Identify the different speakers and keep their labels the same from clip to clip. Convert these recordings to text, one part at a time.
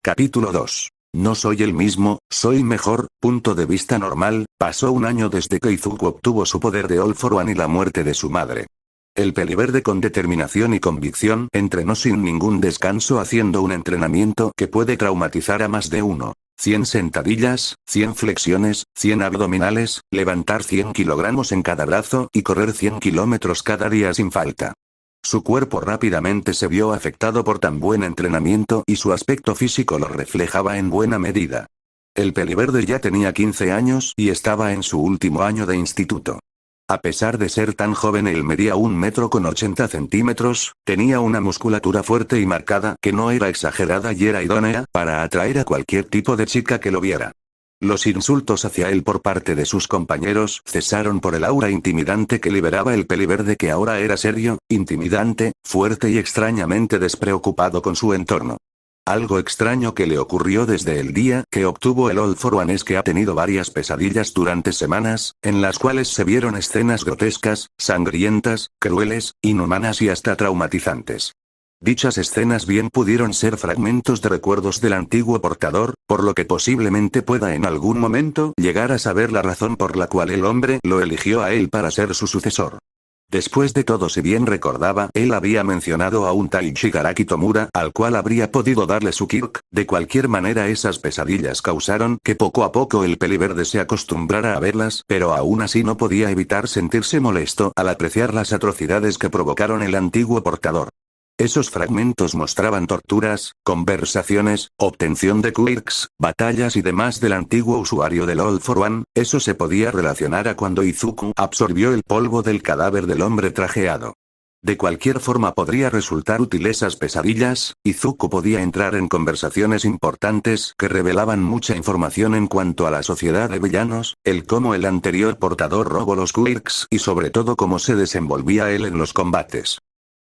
Speaker 1: Capítulo 2. No soy el mismo, soy mejor. Punto de vista normal. Pasó un año desde que Izuku obtuvo su poder de All for One y la muerte de su madre. El peliverde con determinación y convicción entrenó sin ningún descanso haciendo un entrenamiento que puede traumatizar a más de uno. 100 sentadillas, 100 flexiones, 100 abdominales, levantar 100 kilogramos en cada brazo y correr 100 kilómetros cada día sin falta. Su cuerpo rápidamente se vio afectado por tan buen entrenamiento y su aspecto físico lo reflejaba en buena medida. El peliverde ya tenía 15 años y estaba en su último año de instituto. A pesar de ser tan joven, él medía 1,80 m, tenía una musculatura fuerte y marcada que no era exagerada y era idónea para atraer a cualquier tipo de chica que lo viera. Los insultos hacia él por parte de sus compañeros cesaron por el aura intimidante que liberaba el peliverde, que ahora era serio, intimidante, fuerte y extrañamente despreocupado con su entorno. Algo extraño que le ocurrió desde el día que obtuvo el All for One es que ha tenido varias pesadillas durante semanas, en las cuales se vieron escenas grotescas, sangrientas, crueles, inhumanas y hasta traumatizantes. Dichas escenas bien pudieron ser fragmentos de recuerdos del antiguo portador, por lo que posiblemente pueda en algún momento llegar a saber la razón por la cual el hombre lo eligió a él para ser su sucesor. Después de todo, si bien recordaba, él había mencionado a un tal Shigaraki Tomura, al cual habría podido darle su Kirk. De cualquier manera, esas pesadillas causaron que poco a poco el peliverde se acostumbrara a verlas, pero aún así no podía evitar sentirse molesto al apreciar las atrocidades que provocaron el antiguo portador. Esos fragmentos mostraban torturas, conversaciones, obtención de quirks, batallas y demás del antiguo usuario del All for One. Eso se podía relacionar a cuando Izuku absorbió el polvo del cadáver del hombre trajeado. De cualquier forma podría resultar útil esas pesadillas. Izuku podía entrar en conversaciones importantes que revelaban mucha información en cuanto a la sociedad de villanos, el cómo el anterior portador robó los quirks y sobre todo cómo se desenvolvía él en los combates.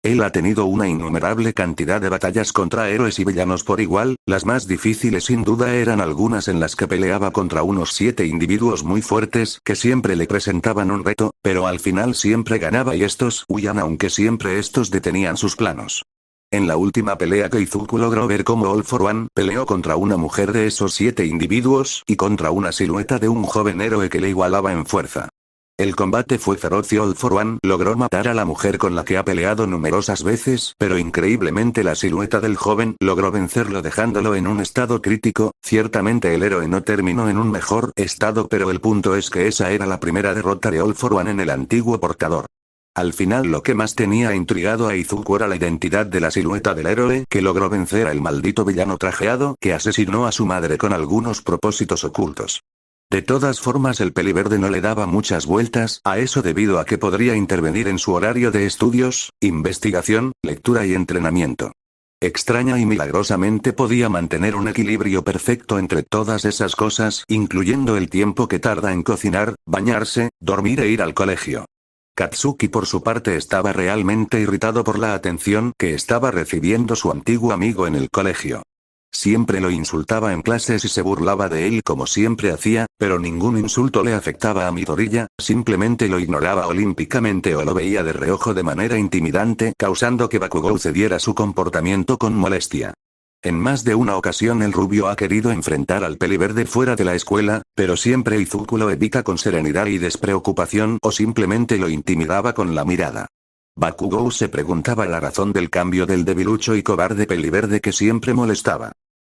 Speaker 1: Él ha tenido una innumerable cantidad de batallas contra héroes y villanos por igual. Las más difíciles sin duda eran algunas en las que peleaba contra unos 7 individuos muy fuertes que siempre le presentaban un reto, pero al final siempre ganaba y estos huían, aunque siempre estos detenían sus planos. En la última pelea que Izuku logró ver cómo All for One peleó contra una mujer de esos 7 individuos y contra una silueta de un joven héroe que le igualaba en fuerza. El combate fue feroz y All for One logró matar a la mujer con la que ha peleado numerosas veces, pero increíblemente la silueta del joven logró vencerlo dejándolo en un estado crítico. Ciertamente el héroe no terminó en un mejor estado, pero el punto es que esa era la primera derrota de All for One en el antiguo portador. Al final lo que más tenía intrigado a Izuku era la identidad de la silueta del héroe que logró vencer al maldito villano trajeado que asesinó a su madre con algunos propósitos ocultos. De todas formas, el peliverde no le daba muchas vueltas a eso debido a que podría intervenir en su horario de estudios, investigación, lectura y entrenamiento. Extraña y milagrosamente podía mantener un equilibrio perfecto entre todas esas cosas, incluyendo el tiempo que tarda en cocinar, bañarse, dormir e ir al colegio. Katsuki por su parte estaba realmente irritado por la atención que estaba recibiendo su antiguo amigo en el colegio. Siempre lo insultaba en clases y se burlaba de él como siempre hacía, pero ningún insulto le afectaba a Midoriya, simplemente lo ignoraba olímpicamente o lo veía de reojo de manera intimidante, causando que Bakugou cediera su comportamiento con molestia. En más de una ocasión el rubio ha querido enfrentar al peliverde fuera de la escuela, pero siempre Izuku lo evita con serenidad y despreocupación o simplemente lo intimidaba con la mirada. Bakugou se preguntaba la razón del cambio del debilucho y cobarde peliverde que siempre molestaba.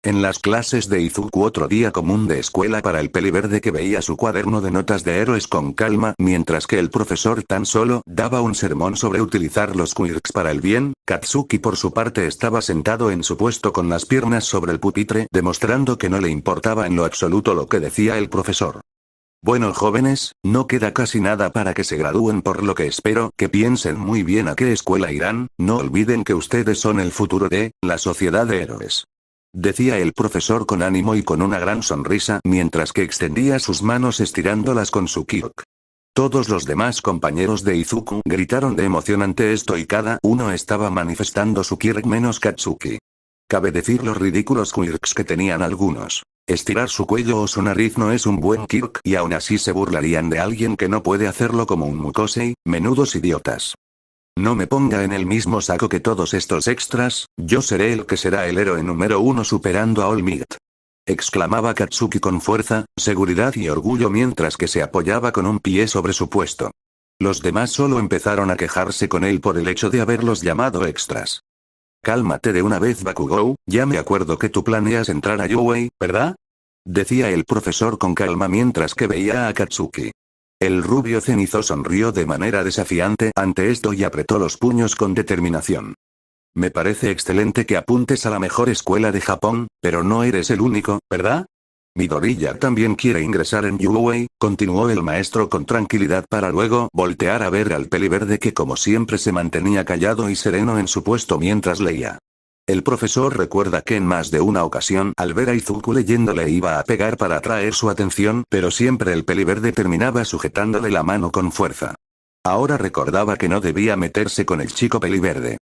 Speaker 1: En las clases de Izuku, otro día común de escuela para el peliverde que veía su cuaderno de notas de héroes con calma mientras que el profesor tan solo daba un sermón sobre utilizar los quirks para el bien. Katsuki por su parte estaba sentado en su puesto con las piernas sobre el pupitre, demostrando que no le importaba en lo absoluto lo que decía el profesor. Bueno, jóvenes, no queda casi nada para que se gradúen, por lo que espero que piensen muy bien a qué escuela irán. No olviden que ustedes son el futuro de la sociedad de héroes. Decía el profesor con ánimo y con una gran sonrisa mientras que extendía sus manos estirándolas con su kirk. Todos los demás compañeros de Izuku gritaron de emoción ante esto y cada uno estaba manifestando su kirk menos Katsuki. Cabe decir los ridículos quirks que tenían algunos. Estirar su cuello o su nariz no es un buen kirk y aún así se burlarían de alguien que no puede hacerlo como un Mukosei, menudos idiotas. No me ponga en el mismo saco que todos estos extras, yo seré el que será el héroe número 1 superando a All Might. Exclamaba Katsuki con fuerza, seguridad y orgullo mientras que se apoyaba con un pie sobre su puesto. Los demás solo empezaron a quejarse con él por el hecho de haberlos llamado extras. Cálmate de una vez Bakugou, ya me acuerdo que tú planeas entrar a UA, ¿verdad? Decía el profesor con calma mientras que veía a Katsuki. El rubio cenizo sonrió de manera desafiante ante esto y apretó los puños con determinación. Me parece excelente que apuntes a la mejor escuela de Japón, pero no eres el único, ¿verdad? Midoriya también quiere ingresar en UA, continuó el maestro con tranquilidad para luego voltear a ver al peliverde que como siempre se mantenía callado y sereno en su puesto mientras leía. El profesor recuerda que en más de una ocasión al ver a Izuku leyendo le iba a pegar para atraer su atención, pero siempre el peliverde terminaba sujetándole la mano con fuerza. Ahora recordaba que no debía meterse con el chico peliverde.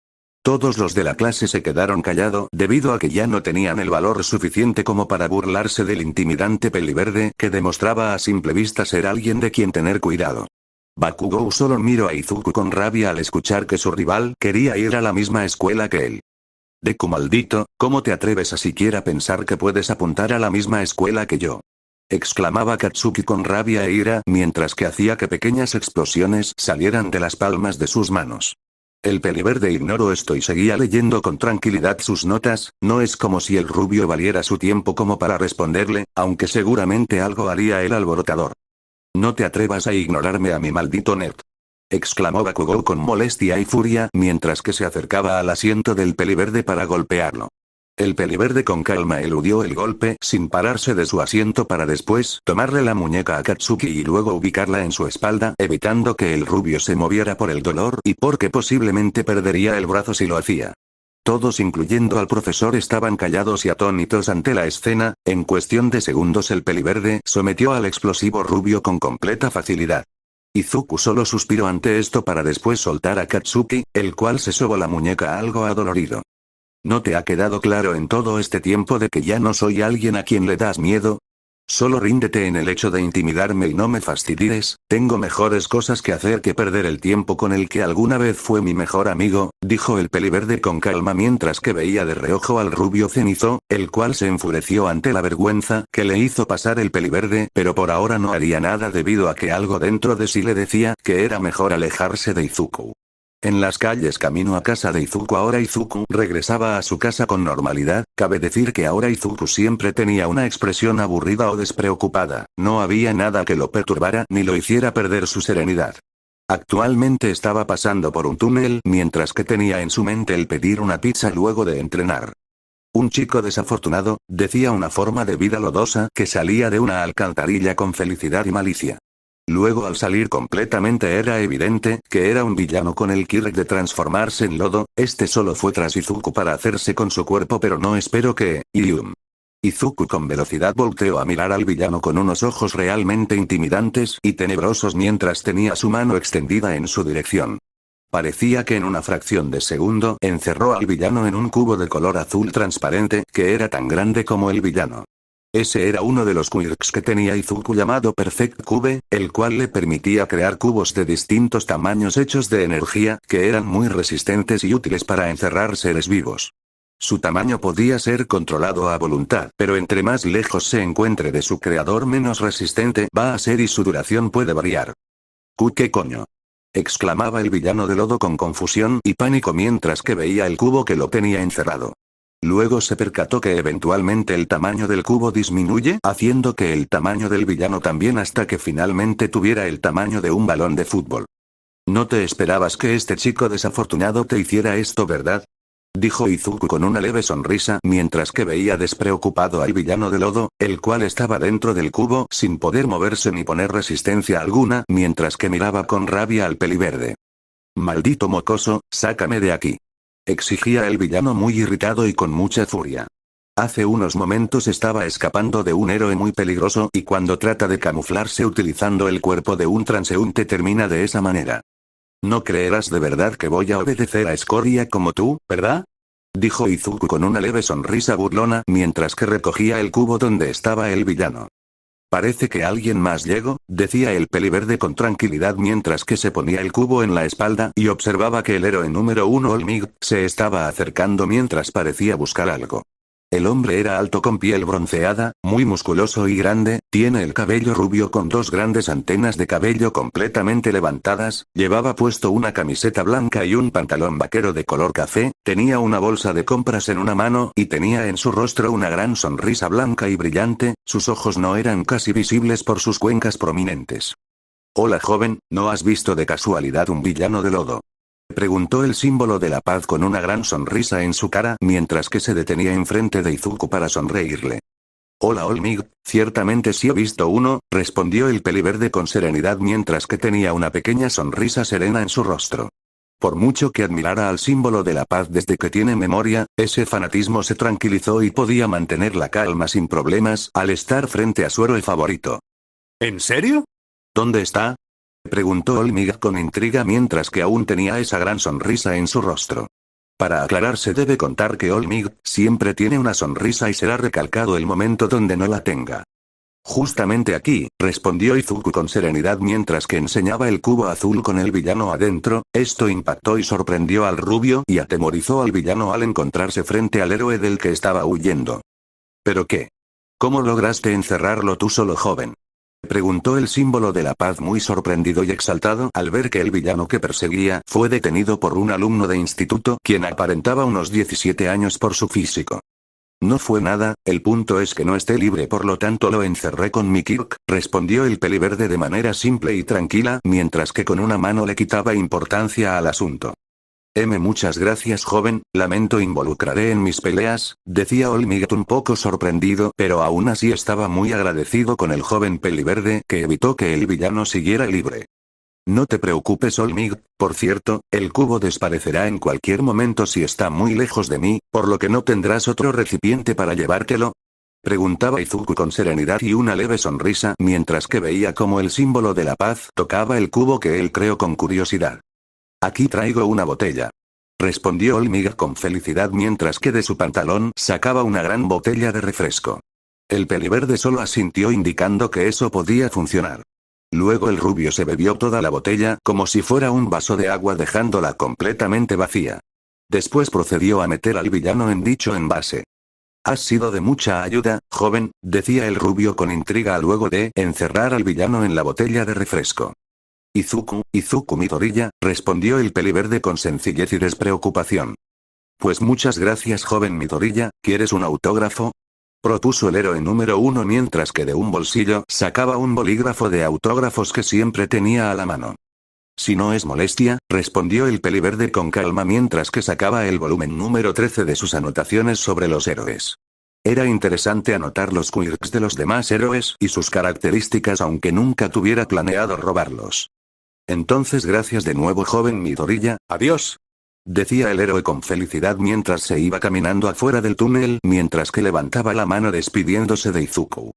Speaker 1: Todos los de la clase se quedaron callados debido a que ya no tenían el valor suficiente como para burlarse del intimidante peliverde que demostraba a simple vista ser alguien de quien tener cuidado. Bakugou solo miró a Izuku con rabia al escuchar que su rival quería ir a la misma escuela que él. Deku maldito, ¿cómo te atreves a siquiera pensar que puedes apuntar a la misma escuela que yo? Exclamaba Katsuki con rabia e ira mientras que hacía que pequeñas explosiones salieran de las palmas de sus manos. El peliverde ignoró esto y seguía leyendo con tranquilidad sus notas, no es como si el rubio valiera su tiempo como para responderle, aunque seguramente algo haría el alborotador. No te atrevas a ignorarme a mi maldito nerd. Exclamó Bakugou con molestia y furia mientras que se acercaba al asiento del peliverde para golpearlo. El peliverde con calma eludió el golpe sin pararse de su asiento para después tomarle la muñeca a Katsuki y luego ubicarla en su espalda evitando que el rubio se moviera por el dolor y porque posiblemente perdería el brazo si lo hacía. Todos incluyendo al profesor estaban callados y atónitos ante la escena, en cuestión de segundos el peliverde sometió al explosivo rubio con completa facilidad. Izuku solo suspiró ante esto para después soltar a Katsuki, el cual se sobó la muñeca algo adolorido. ¿No te ha quedado claro en todo este tiempo de que ya no soy alguien a quien le das miedo? Solo ríndete en el hecho de intimidarme y no me fastidies, tengo mejores cosas que hacer que perder el tiempo con el que alguna vez fue mi mejor amigo, dijo el peliverde con calma mientras que veía de reojo al rubio cenizo, el cual se enfureció ante la vergüenza que le hizo pasar el peliverde, pero por ahora no haría nada debido a que algo dentro de sí le decía que era mejor alejarse de Izuku. En las calles camino a casa de Izuku ahora Izuku regresaba a su casa con normalidad, cabe decir que ahora Izuku siempre tenía una expresión aburrida o despreocupada, no había nada que lo perturbara ni lo hiciera perder su serenidad. Actualmente estaba pasando por un túnel mientras que tenía en su mente el pedir una pizza luego de entrenar. Un chico desafortunado, decía una forma de vida lodosa que salía de una alcantarilla con felicidad y malicia. Luego al salir completamente era evidente que era un villano con el Kirk de transformarse en lodo, este solo fue tras Izuku para hacerse con su cuerpo pero no espero que, Izuku con velocidad volteó a mirar al villano con unos ojos realmente intimidantes y tenebrosos mientras tenía su mano extendida en su dirección. Parecía que en una fracción de segundo encerró al villano en un cubo de color azul transparente que era tan grande como el villano. Ese era uno de los quirks que tenía Izuku llamado Perfect Cube, el cual le permitía crear cubos de distintos tamaños hechos de energía, que eran muy resistentes y útiles para encerrar seres vivos. Su tamaño podía ser controlado a voluntad, pero entre más lejos se encuentre de su creador menos resistente va a ser y su duración puede variar. ¿Qué coño? Exclamaba el villano de lodo con confusión y pánico mientras que veía el cubo que lo tenía encerrado. Luego se percató que eventualmente el tamaño del cubo disminuye, haciendo que el tamaño del villano también hasta que finalmente tuviera el tamaño de un balón de fútbol. No te esperabas que este chico desafortunado te hiciera esto, ¿verdad? Dijo Izuku con una leve sonrisa mientras que veía despreocupado al villano de lodo, el cual estaba dentro del cubo sin poder moverse ni poner resistencia alguna mientras que miraba con rabia al peliverde. Maldito mocoso, sácame de aquí. Exigía el villano muy irritado y con mucha furia. Hace unos momentos estaba escapando de un héroe muy peligroso y cuando trata de camuflarse utilizando el cuerpo de un transeúnte termina de esa manera. No creerás de verdad que voy a obedecer a escoria como tú, ¿verdad? Dijo Izuku con una leve sonrisa burlona mientras que recogía el cubo donde estaba el villano. Parece que alguien más llegó, decía el peliverde con tranquilidad mientras que se ponía el cubo en la espalda y observaba que el héroe número 1 Olmig se estaba acercando mientras parecía buscar algo. El hombre era alto con piel bronceada, muy musculoso y grande, tiene el cabello rubio con dos grandes antenas de cabello completamente levantadas, llevaba puesto una camiseta blanca y un pantalón vaquero de color café, tenía una bolsa de compras en una mano y tenía en su rostro una gran sonrisa blanca y brillante, sus ojos no eran casi visibles por sus cuencas prominentes. Hola joven, ¿no has visto de casualidad un villano de lodo? Preguntó el símbolo de la paz con una gran sonrisa en su cara mientras que se detenía enfrente de Izuku para sonreírle. Hola Olmig, ciertamente sí he visto uno, respondió el peliverde con serenidad mientras que tenía una pequeña sonrisa serena en su rostro. Por mucho que admirara al símbolo de la paz desde que tiene memoria, ese fanatismo se tranquilizó y podía mantener la calma sin problemas al estar frente a su héroe favorito. ¿En serio? ¿Dónde está? Preguntó Olmig con intriga mientras que aún tenía esa gran sonrisa en su rostro. Para aclararse debe contar que Olmig siempre tiene una sonrisa y será recalcado el momento donde no la tenga. Justamente aquí, respondió Izuku con serenidad mientras que enseñaba el cubo azul con el villano adentro, esto impactó y sorprendió al rubio y atemorizó al villano al encontrarse frente al héroe del que estaba huyendo. ¿Pero qué? ¿Cómo lograste encerrarlo tú solo joven? Preguntó el símbolo de la paz muy sorprendido y exaltado al ver que el villano que perseguía fue detenido por un alumno de instituto quien aparentaba unos 17 años por su físico. No fue nada, el punto es que no esté libre por lo tanto lo encerré con mi Kirk, respondió el peliverde de manera simple y tranquila mientras que con una mano le quitaba importancia al asunto. Muchas gracias joven, lamento involucraré en mis peleas, decía Olmig un poco sorprendido pero aún así estaba muy agradecido con el joven peliverde que evitó que el villano siguiera libre. No te preocupes Olmig, por cierto, el cubo desaparecerá en cualquier momento si está muy lejos de mí, por lo que no tendrás otro recipiente para llevártelo. Preguntaba Izuku con serenidad y una leve sonrisa mientras que veía cómo el símbolo de la paz tocaba el cubo que él creó con curiosidad. Aquí traigo una botella. Respondió Olmig con felicidad mientras que de su pantalón sacaba una gran botella de refresco. El peliverde solo asintió indicando que eso podía funcionar. Luego el rubio se bebió toda la botella como si fuera un vaso de agua dejándola completamente vacía. Después procedió a meter al villano en dicho envase. Has sido de mucha ayuda, joven, decía el rubio con intriga luego de encerrar al villano en la botella de refresco. Izuku Midoriya, respondió el peliverde con sencillez y despreocupación. Pues muchas gracias joven Midoriya, ¿quieres un autógrafo? Propuso el héroe número 1 mientras que de un bolsillo sacaba un bolígrafo de autógrafos que siempre tenía a la mano. Si no es molestia, respondió el peliverde con calma mientras que sacaba el volumen número 13 de sus anotaciones sobre los héroes. Era interesante anotar los quirks de los demás héroes y sus características aunque nunca tuviera planeado robarlos. Entonces gracias de nuevo joven Midoriya, adiós. Decía el héroe con felicidad mientras se iba caminando afuera del túnel mientras que levantaba la mano despidiéndose de Izuku.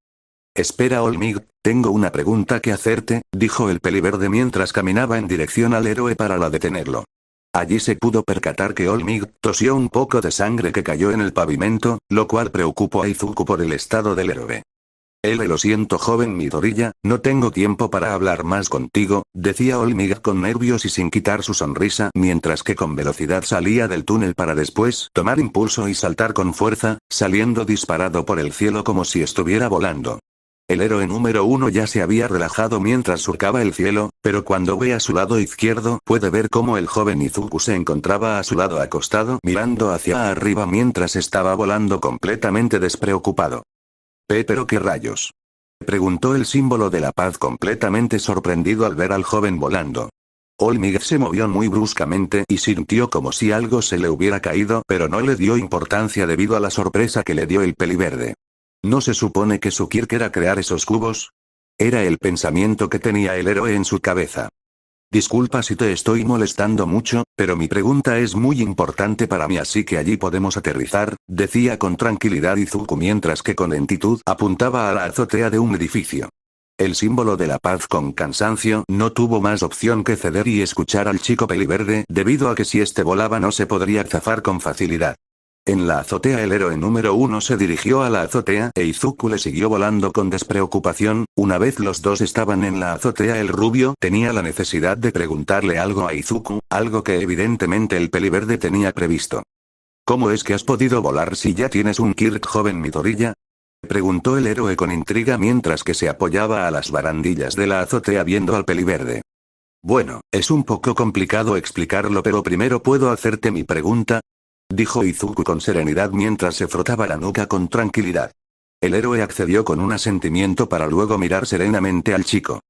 Speaker 1: Espera Olmig, tengo una pregunta que hacerte, dijo el peliverde mientras caminaba en dirección al héroe para detenerlo. Allí se pudo percatar que Olmig tosió un poco de sangre que cayó en el pavimento, lo cual preocupó a Izuku por el estado del héroe. Lo siento joven Midoriya, no tengo tiempo para hablar más contigo, decía Olmig con nervios y sin quitar su sonrisa mientras que con velocidad salía del túnel para después tomar impulso y saltar con fuerza, saliendo disparado por el cielo como si estuviera volando. El héroe número 1 ya se había relajado mientras surcaba el cielo, pero cuando ve a su lado izquierdo puede ver cómo el joven Izuku se encontraba a su lado acostado mirando hacia arriba mientras estaba volando completamente despreocupado. ¿Pero qué rayos? Preguntó el símbolo de la paz completamente sorprendido al ver al joven volando. Olmig se movió muy bruscamente y sintió como si algo se le hubiera caído pero no le dio importancia debido a la sorpresa que le dio el peliverde. ¿No se supone que su Kirk era crear esos cubos? Era el pensamiento que tenía el héroe en su cabeza. Disculpa si te estoy molestando mucho, pero mi pregunta es muy importante para mí así que allí podemos aterrizar, decía con tranquilidad Izuku mientras que con lentitud apuntaba a la azotea de un edificio. El símbolo de la paz con cansancio no tuvo más opción que ceder y escuchar al chico peliverde debido a que si este volaba no se podría zafar con facilidad. En la azotea el héroe número 1 se dirigió a la azotea e Izuku le siguió volando con despreocupación. Una vez los dos estaban en la azotea el rubio tenía la necesidad de preguntarle algo a Izuku, algo que evidentemente el peliverde tenía previsto. ¿Cómo es que has podido volar si ya tienes un Kirk, joven Midoriya? Preguntó el héroe con intriga mientras que se apoyaba a las barandillas de la azotea viendo al peliverde. Bueno, es un poco complicado explicarlo, pero primero puedo hacerte mi pregunta, dijo Izuku con serenidad mientras se frotaba la nuca con tranquilidad. El héroe accedió con un asentimiento para luego mirar serenamente al chico.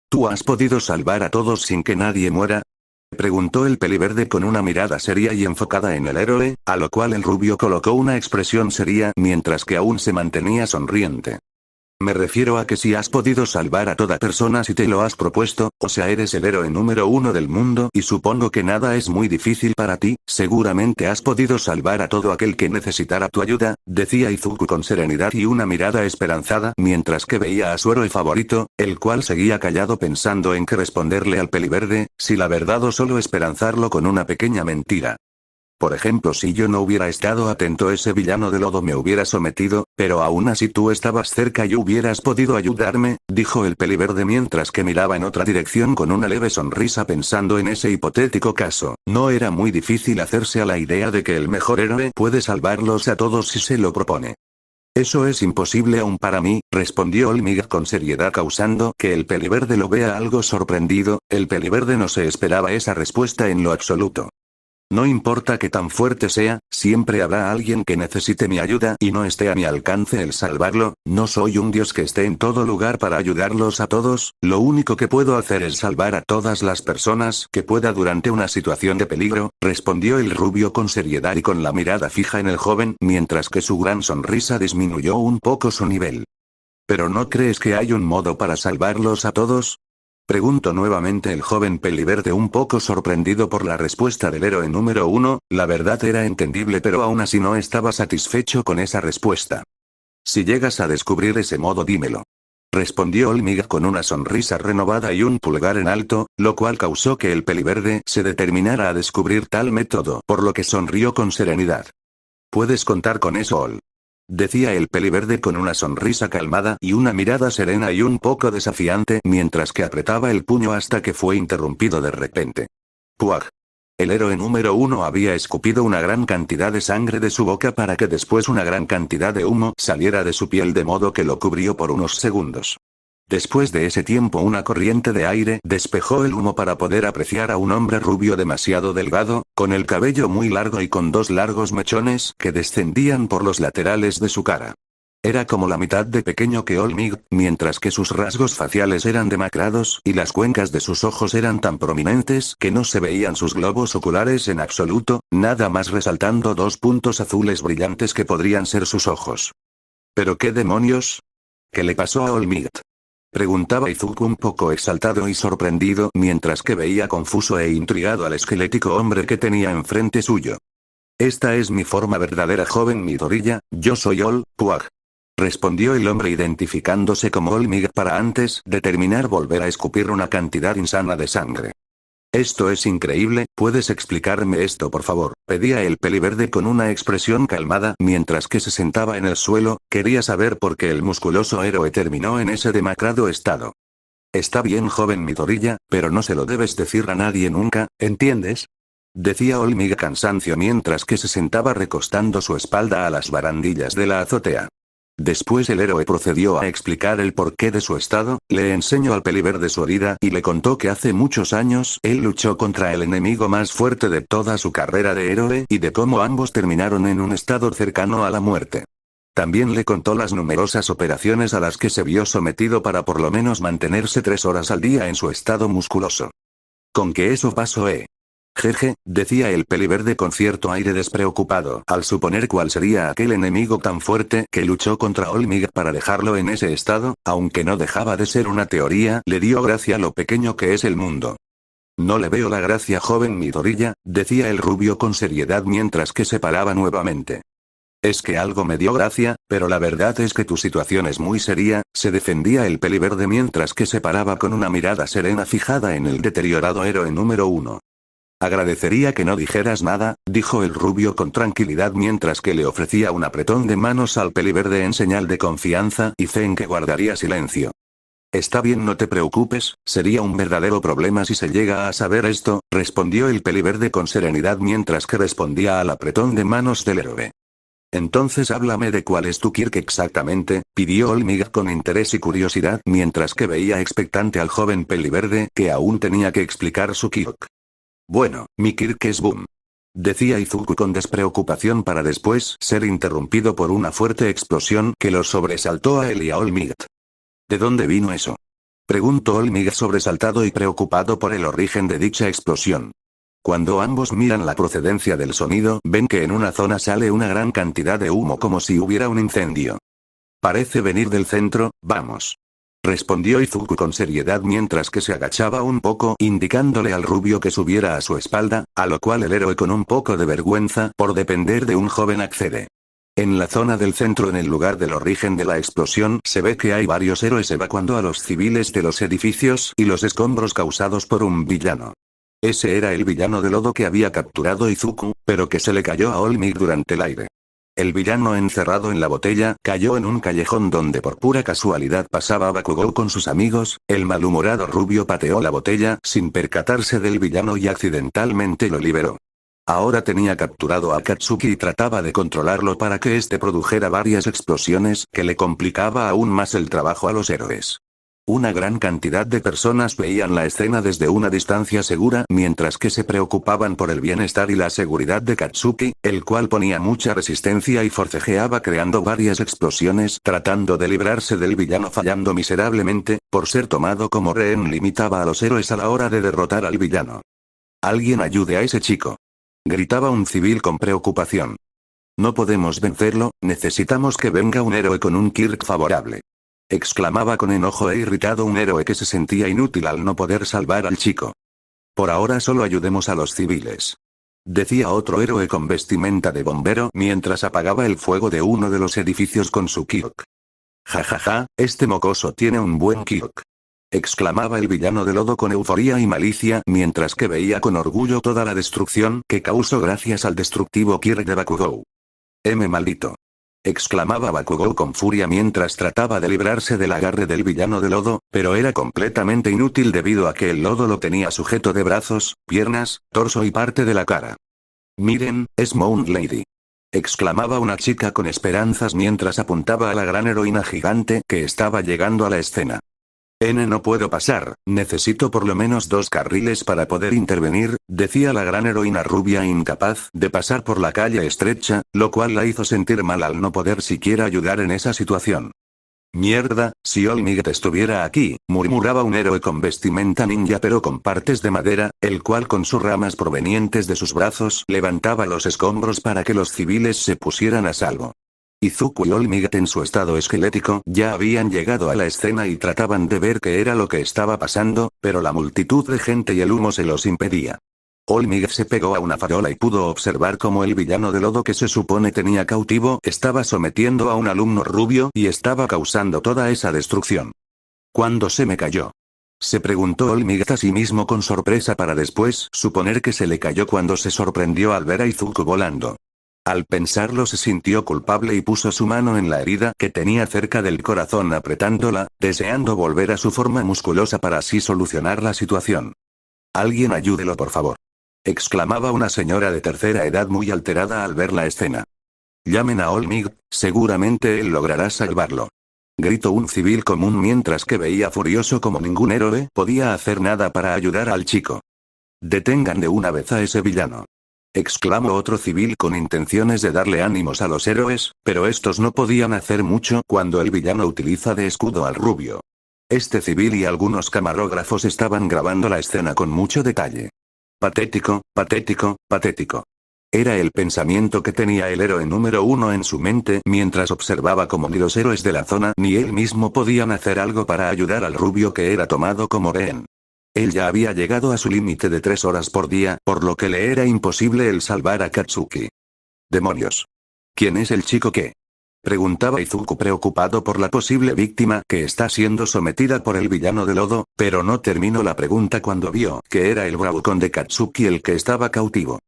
Speaker 1: ¿Tú has podido salvar a todos sin que nadie muera? Preguntó el peliverde con una mirada seria y enfocada en el héroe, a lo cual el rubio colocó una expresión seria mientras que aún se mantenía sonriente. Me refiero a que si has podido salvar a toda persona si te lo has propuesto, o sea eres el héroe número 1 del mundo y supongo que nada es muy difícil para ti, seguramente has podido salvar a todo aquel que necesitara tu ayuda, decía Izuku con serenidad y una mirada esperanzada mientras que veía a su héroe favorito, el cual seguía callado pensando en qué responderle al peliverde, si la verdad o solo esperanzarlo con una pequeña mentira. Por ejemplo, si yo no hubiera estado atento ese villano de lodo me hubiera sometido, pero aún así tú estabas cerca y hubieras podido ayudarme, dijo el peliverde mientras que miraba en otra dirección con una leve sonrisa pensando en ese hipotético caso. No era muy difícil hacerse a la idea de que el mejor héroe puede salvarlos a todos si se lo propone. Eso es imposible aún para mí, respondió Olmig con seriedad causando que el peliverde lo vea algo sorprendido. El peliverde no se esperaba esa respuesta en lo absoluto. No importa que tan fuerte sea, siempre habrá alguien que necesite mi ayuda y no esté a mi alcance el salvarlo, no soy un dios que esté en todo lugar para ayudarlos a todos, lo único que puedo hacer es salvar a todas las personas que pueda durante una situación de peligro, respondió el rubio con seriedad y con la mirada fija en el joven mientras que su gran sonrisa disminuyó un poco su nivel. ¿Pero no crees que hay un modo para salvarlos a todos? Preguntó nuevamente el joven peliverde un poco sorprendido por la respuesta del héroe número 1, la verdad era entendible pero aún así no estaba satisfecho con esa respuesta. Si llegas a descubrir ese modo dímelo. Respondió Olmig con una sonrisa renovada y un pulgar en alto, lo cual causó que el peliverde se determinara a descubrir tal método, por lo que sonrió con serenidad. Puedes contar con eso, Ol. Decía el peliverde con una sonrisa calmada y una mirada serena y un poco desafiante mientras que apretaba el puño hasta que fue interrumpido de repente. ¡Puaj! El héroe número 1 había escupido una gran cantidad de sangre de su boca para que después una gran cantidad de humo saliera de su piel de modo que lo cubrió por unos segundos. Después de ese tiempo una corriente de aire despejó el humo para poder apreciar a un hombre rubio demasiado delgado, con el cabello muy largo y con dos largos mechones que descendían por los laterales de su cara. Era como la mitad de pequeño que Olmig, mientras que sus rasgos faciales eran demacrados y las cuencas de sus ojos eran tan prominentes que no se veían sus globos oculares en absoluto, nada más resaltando dos puntos azules brillantes que podrían ser sus ojos. ¿Pero qué demonios? ¿Qué le pasó a Olmig? Preguntaba Izuku un poco exaltado y sorprendido mientras que veía confuso e intrigado al esquelético hombre que tenía enfrente suyo. Esta es mi forma verdadera, joven Midoriya, yo soy Ol, Puaj. Respondió el hombre identificándose como Olmig para antes de terminar volver a escupir una cantidad insana de sangre. Esto es increíble, ¿puedes explicarme esto por favor? Pedía el peliverde con una expresión calmada mientras que se sentaba en el suelo, quería saber por qué el musculoso héroe terminó en ese demacrado estado. Está bien, joven Midoriya, pero no se lo debes decir a nadie nunca, ¿entiendes? Decía Olmig cansancio mientras que se sentaba recostando su espalda a las barandillas de la azotea. Después el héroe procedió a explicar el porqué de su estado, le enseñó al peliverde su herida y le contó que hace muchos años él luchó contra el enemigo más fuerte de toda su carrera de héroe y de cómo ambos terminaron en un estado cercano a la muerte. También le contó las numerosas operaciones a las que se vio sometido para por lo menos mantenerse 3 horas al día en su estado musculoso. Con que eso pasó, Jeje, decía el peliverde con cierto aire despreocupado, al suponer cuál sería aquel enemigo tan fuerte que luchó contra Olmig para dejarlo en ese estado, aunque no dejaba de ser una teoría, le dio gracia lo pequeño que es el mundo. No le veo la gracia, joven Midoriya, decía el rubio con seriedad mientras que se paraba nuevamente. Es que algo me dio gracia, pero la verdad es que tu situación es muy seria, se defendía el peliverde mientras que se paraba con una mirada serena fijada en el deteriorado héroe número 1. Agradecería que no dijeras nada, dijo el rubio con tranquilidad mientras que le ofrecía un apretón de manos al peliverde en señal de confianza y fe en que guardaría silencio. Está bien, no te preocupes, sería un verdadero problema si se llega a saber esto, respondió el peliverde con serenidad mientras que respondía al apretón de manos del héroe. Entonces háblame de cuál es tu quirk exactamente, pidió Olmig con interés y curiosidad mientras que veía expectante al joven peliverde que aún tenía que explicar su quirk. Bueno, mi quirk es Boom. Decía Izuku con despreocupación para después ser interrumpido por una fuerte explosión que los sobresaltó a él y a Olmig. ¿De dónde vino eso? Preguntó Olmig sobresaltado y preocupado por el origen de dicha explosión. Cuando ambos miran la procedencia del sonido, ven que en una zona sale una gran cantidad de humo como si hubiera un incendio. Parece venir del centro, vamos. Respondió Izuku con seriedad mientras que se agachaba un poco indicándole al rubio que subiera a su espalda, a lo cual el héroe con un poco de vergüenza por depender de un joven accede. En la zona del centro, en el lugar del origen de la explosión, se ve que hay varios héroes evacuando a los civiles de los edificios y los escombros causados por un villano. Ese era el villano de lodo que había capturado Izuku, pero que se le cayó a Olmig durante el aire. El villano encerrado en la botella cayó en un callejón donde por pura casualidad pasaba Bakugou con sus amigos. El malhumorado rubio pateó la botella sin percatarse del villano y accidentalmente lo liberó. Ahora tenía capturado a Akatsuki y trataba de controlarlo para que éste produjera varias explosiones que le complicaba aún más el trabajo a los héroes. Una gran cantidad de personas veían la escena desde una distancia segura mientras que se preocupaban por el bienestar y la seguridad de Katsuki, el cual ponía mucha resistencia y forcejeaba creando varias explosiones tratando de librarse del villano, fallando miserablemente, por ser tomado como rehén limitaba a los héroes a la hora de derrotar al villano. «Alguien ayude a ese chico», gritaba un civil con preocupación. «No podemos vencerlo, necesitamos que venga un héroe con un quirk favorable», exclamaba con enojo e irritado un héroe que se sentía inútil al no poder salvar al chico. «Por ahora solo ayudemos a los civiles», decía otro héroe con vestimenta de bombero mientras apagaba el fuego de uno de los edificios con su quirk. «Jajaja, este mocoso tiene un buen quirk», exclamaba el villano de lodo con euforía y malicia mientras que veía con orgullo toda la destrucción que causó gracias al destructivo quirk de Bakugou. Maldito», exclamaba Bakugou con furia mientras trataba de librarse del agarre del villano de lodo, pero era completamente inútil debido a que el lodo lo tenía sujeto de brazos, piernas, torso y parte de la cara. «Miren, es Moon Lady», exclamaba una chica con esperanzas mientras apuntaba a la gran heroína gigante que estaba llegando a la escena. No puedo pasar, necesito por lo menos 2 carriles para poder intervenir», decía la gran heroína rubia incapaz de pasar por la calle estrecha, lo cual la hizo sentir mal al no poder siquiera ayudar en esa situación. «Mierda, si Olmig estuviera aquí», murmuraba un héroe con vestimenta ninja pero con partes de madera, el cual con sus ramas provenientes de sus brazos levantaba los escombros para que los civiles se pusieran a salvo. Izuku y Olmig en su estado esquelético ya habían llegado a la escena y trataban de ver qué era lo que estaba pasando, pero la multitud de gente y el humo se los impedía. Olmig se pegó a una farola y pudo observar cómo el villano de lodo que se supone tenía cautivo estaba sometiendo a un alumno rubio y estaba causando toda esa destrucción. «¿Cuándo se me cayó?», se preguntó Olmig a sí mismo con sorpresa para después suponer que se le cayó cuando se sorprendió al ver a Izuku volando. Al pensarlo se sintió culpable y puso su mano en la herida que tenía cerca del corazón apretándola, deseando volver a su forma musculosa para así solucionar la situación. «Alguien ayúdelo por favor», exclamaba una señora de tercera edad muy alterada al ver la escena. «Llamen a Olmig, seguramente él logrará salvarlo», gritó un civil común mientras que veía furioso como ningún héroe podía hacer nada para ayudar al chico. «Detengan de una vez a ese villano», exclamó otro civil con intenciones de darle ánimos a los héroes, pero estos no podían hacer mucho cuando el villano utiliza de escudo al rubio. Este civil y algunos camarógrafos estaban grabando la escena con mucho detalle. «Patético, patético, patético». Era el pensamiento que tenía el héroe número 1 en su mente mientras observaba cómo ni los héroes de la zona ni él mismo podían hacer algo para ayudar al rubio que era tomado como rehén. Él ya había llegado a su límite de 3 horas por día, por lo que le era imposible el salvar a Katsuki. «¡Demonios! ¿Quién es el chico que Preguntaba Izuku preocupado por la posible víctima que está siendo sometida por el villano de lodo, pero no terminó la pregunta cuando vio que era el bravucón de Katsuki el que estaba cautivo.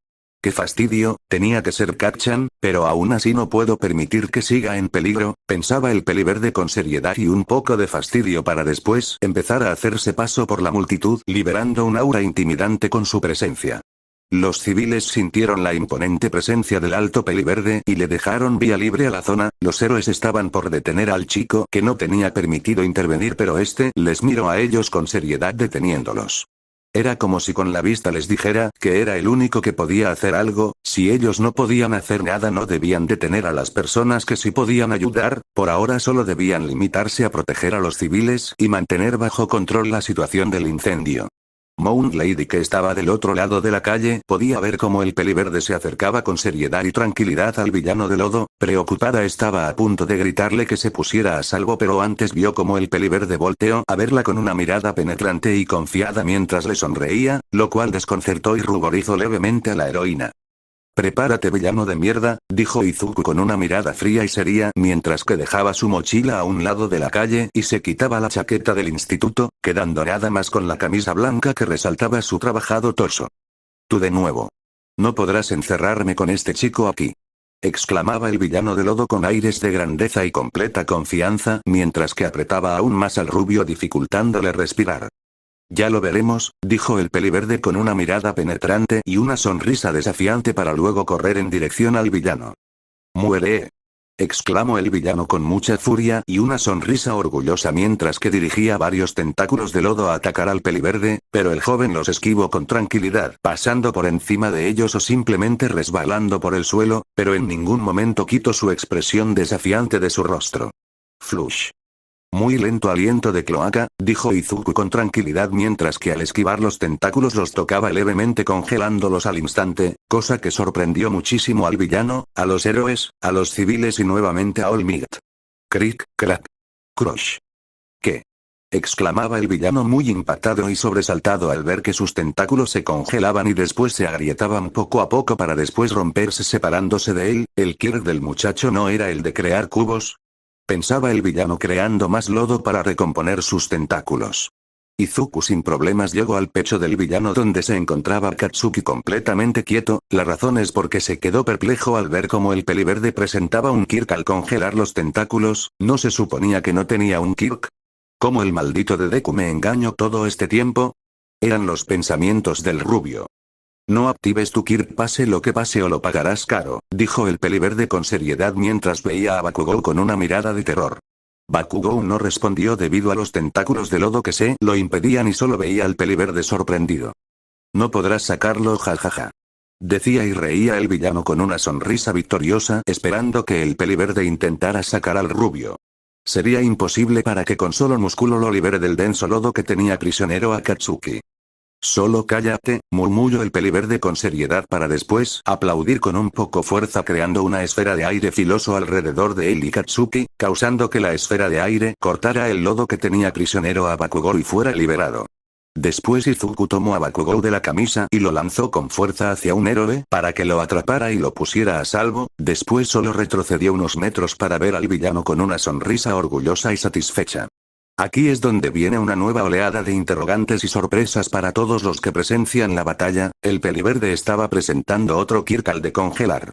Speaker 1: ¡Qué fastidio! Tenía que ser Kacchan, pero aún así no puedo permitir que siga en peligro, pensaba el peliverde con seriedad y un poco de fastidio para después empezar a hacerse paso por la multitud liberando un aura intimidante con su presencia. Los civiles sintieron la imponente presencia del alto peliverde y le dejaron vía libre a la zona. Los héroes estaban por detener al chico que no tenía permitido intervenir, pero este les miró a ellos con seriedad deteniéndolos. Era como si con la vista les dijera que era el único que podía hacer algo. Si ellos no podían hacer nada, no debían detener a las personas que sí podían ayudar. Por ahora solo debían limitarse a proteger a los civiles y mantener bajo control la situación del incendio. Moon Lady, que estaba del otro lado de la calle, podía ver cómo el peliverde se acercaba con seriedad y tranquilidad al villano de lodo. Preocupada estaba a punto de gritarle que se pusiera a salvo, pero antes vio cómo el peliverde volteó a verla con una mirada penetrante y confiada mientras le sonreía, lo cual desconcertó y ruborizó levemente a la heroína. «Prepárate, villano de mierda», dijo Izuku con una mirada fría y seria mientras que dejaba su mochila a un lado de la calle y se quitaba la chaqueta del instituto, quedando nada más con la camisa blanca que resaltaba su trabajado torso. «Tú de nuevo. No podrás encerrarme con este chico aquí», exclamaba el villano de lodo con aires de grandeza y completa confianza mientras que apretaba aún más al rubio dificultándole respirar. «Ya lo veremos», dijo el peliverde con una mirada penetrante y una sonrisa desafiante para luego correr en dirección al villano. «¡Muere!», exclamó el villano con mucha furia y una sonrisa orgullosa mientras que dirigía varios tentáculos de lodo a atacar al peliverde, pero el joven los esquivó con tranquilidad, pasando por encima de ellos o simplemente resbalando por el suelo, pero en ningún momento quitó su expresión desafiante de su rostro. «Flush. Muy lento aliento de cloaca», dijo Izuku con tranquilidad mientras que al esquivar los tentáculos los tocaba levemente congelándolos al instante, cosa que sorprendió muchísimo al villano, a los héroes, a los civiles y nuevamente a All Might. «Crick, crack. Crush». «¿Qué?», exclamaba el villano muy impactado y sobresaltado al ver que sus tentáculos se congelaban y después se agrietaban poco a poco para después romperse separándose de él. ¿El Kirk del muchacho no era el de crear cubos?, pensaba el villano creando más lodo para recomponer sus tentáculos. Izuku sin problemas llegó al pecho del villano donde se encontraba Katsuki completamente quieto. La razón es porque se quedó perplejo al ver cómo el peliverde presentaba un Kirk al congelar los tentáculos. ¿No se suponía que no tenía un Kirk? ¿Cómo el maldito de Deku me engañó todo este tiempo? Eran los pensamientos del rubio. «No actives tu Kirk pase lo que pase o lo pagarás caro», dijo el peliverde con seriedad mientras veía a Bakugou con una mirada de terror. Bakugou no respondió debido a los tentáculos de lodo que se lo impedían y solo veía al peliverde sorprendido. «No podrás sacarlo, jajaja», decía y reía el villano con una sonrisa victoriosa esperando que el peliverde intentara sacar al rubio. Sería imposible para que con solo músculo lo libere del denso lodo que tenía prisionero a Katsuki. «Solo cállate», murmuró el peliverde con seriedad para después aplaudir con un poco fuerza creando una esfera de aire filoso alrededor de él y Katsuki, causando que la esfera de aire cortara el lodo que tenía prisionero a Bakugou y fuera liberado. Después Izuku tomó a Bakugou de la camisa y lo lanzó con fuerza hacia un héroe para que lo atrapara y lo pusiera a salvo. Después solo retrocedió unos metros para ver al villano con una sonrisa orgullosa y satisfecha. Aquí es donde viene una nueva oleada de interrogantes y sorpresas para todos los que presencian la batalla. El peliverde estaba presentando otro Kirk al de congelar.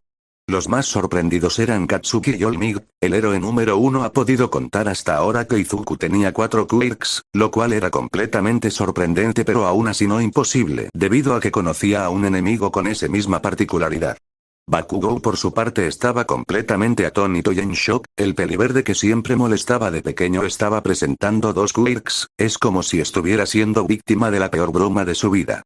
Speaker 1: Los más sorprendidos eran Katsuki y All Might. El héroe número 1 ha podido contar hasta ahora que Izuku tenía 4 Kirks, lo cual era completamente sorprendente pero aún así no imposible debido a que conocía a un enemigo con esa misma particularidad. Bakugou por su parte estaba completamente atónito y en shock. El peliverde que siempre molestaba de pequeño estaba presentando 2 Kirks, es como si estuviera siendo víctima de la peor broma de su vida.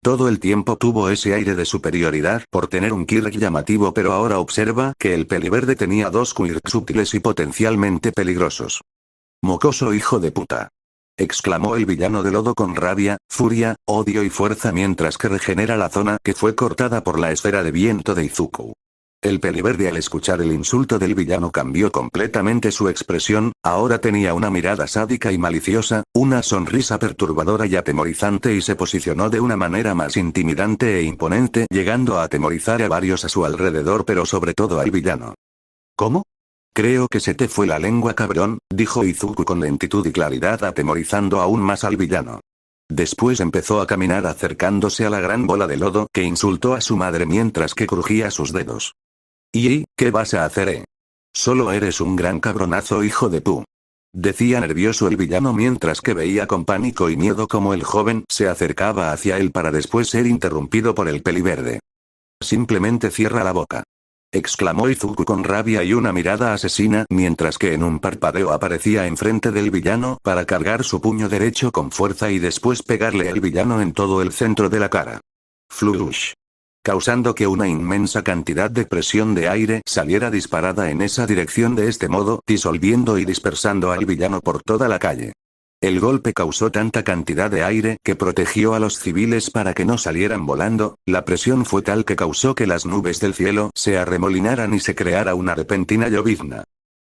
Speaker 1: Todo el tiempo tuvo ese aire de superioridad por tener un Kirk llamativo, pero ahora observa que el peliverde tenía 2 Kirks útiles y potencialmente peligrosos. «Mocoso hijo de puta», exclamó el villano de lodo con rabia, furia, odio y fuerza mientras que regenera la zona que fue cortada por la esfera de viento de Izuku. El peliverde al escuchar el insulto del villano cambió completamente su expresión, ahora tenía una mirada sádica y maliciosa, una sonrisa perturbadora y atemorizante y se posicionó de una manera más intimidante e imponente llegando a atemorizar a varios a su alrededor pero sobre todo al villano. «¿Cómo?», Creo que se te fue la lengua, cabrón, dijo Izuku con lentitud y claridad, atemorizando aún más al villano. Después empezó a caminar acercándose a la gran bola de lodo que insultó a su madre mientras que crujía sus dedos. ¿Y qué vas a hacer, Solo eres un gran cabronazo, hijo de pu. Decía nervioso el villano mientras que veía con pánico y miedo cómo el joven se acercaba hacia él para después ser interrumpido por el peliverde. Simplemente cierra la boca, exclamó Izuku con rabia y una mirada asesina mientras que en un parpadeo aparecía enfrente del villano para cargar su puño derecho con fuerza y después pegarle al villano en todo el centro de la cara. Flush. Causando que una inmensa cantidad de presión de aire saliera disparada en esa dirección, de este modo disolviendo y dispersando al villano por toda la calle. El golpe causó tanta cantidad de aire que protegió a los civiles para que no salieran volando, la presión fue tal que causó que las nubes del cielo se arremolinaran y se creara una repentina llovizna.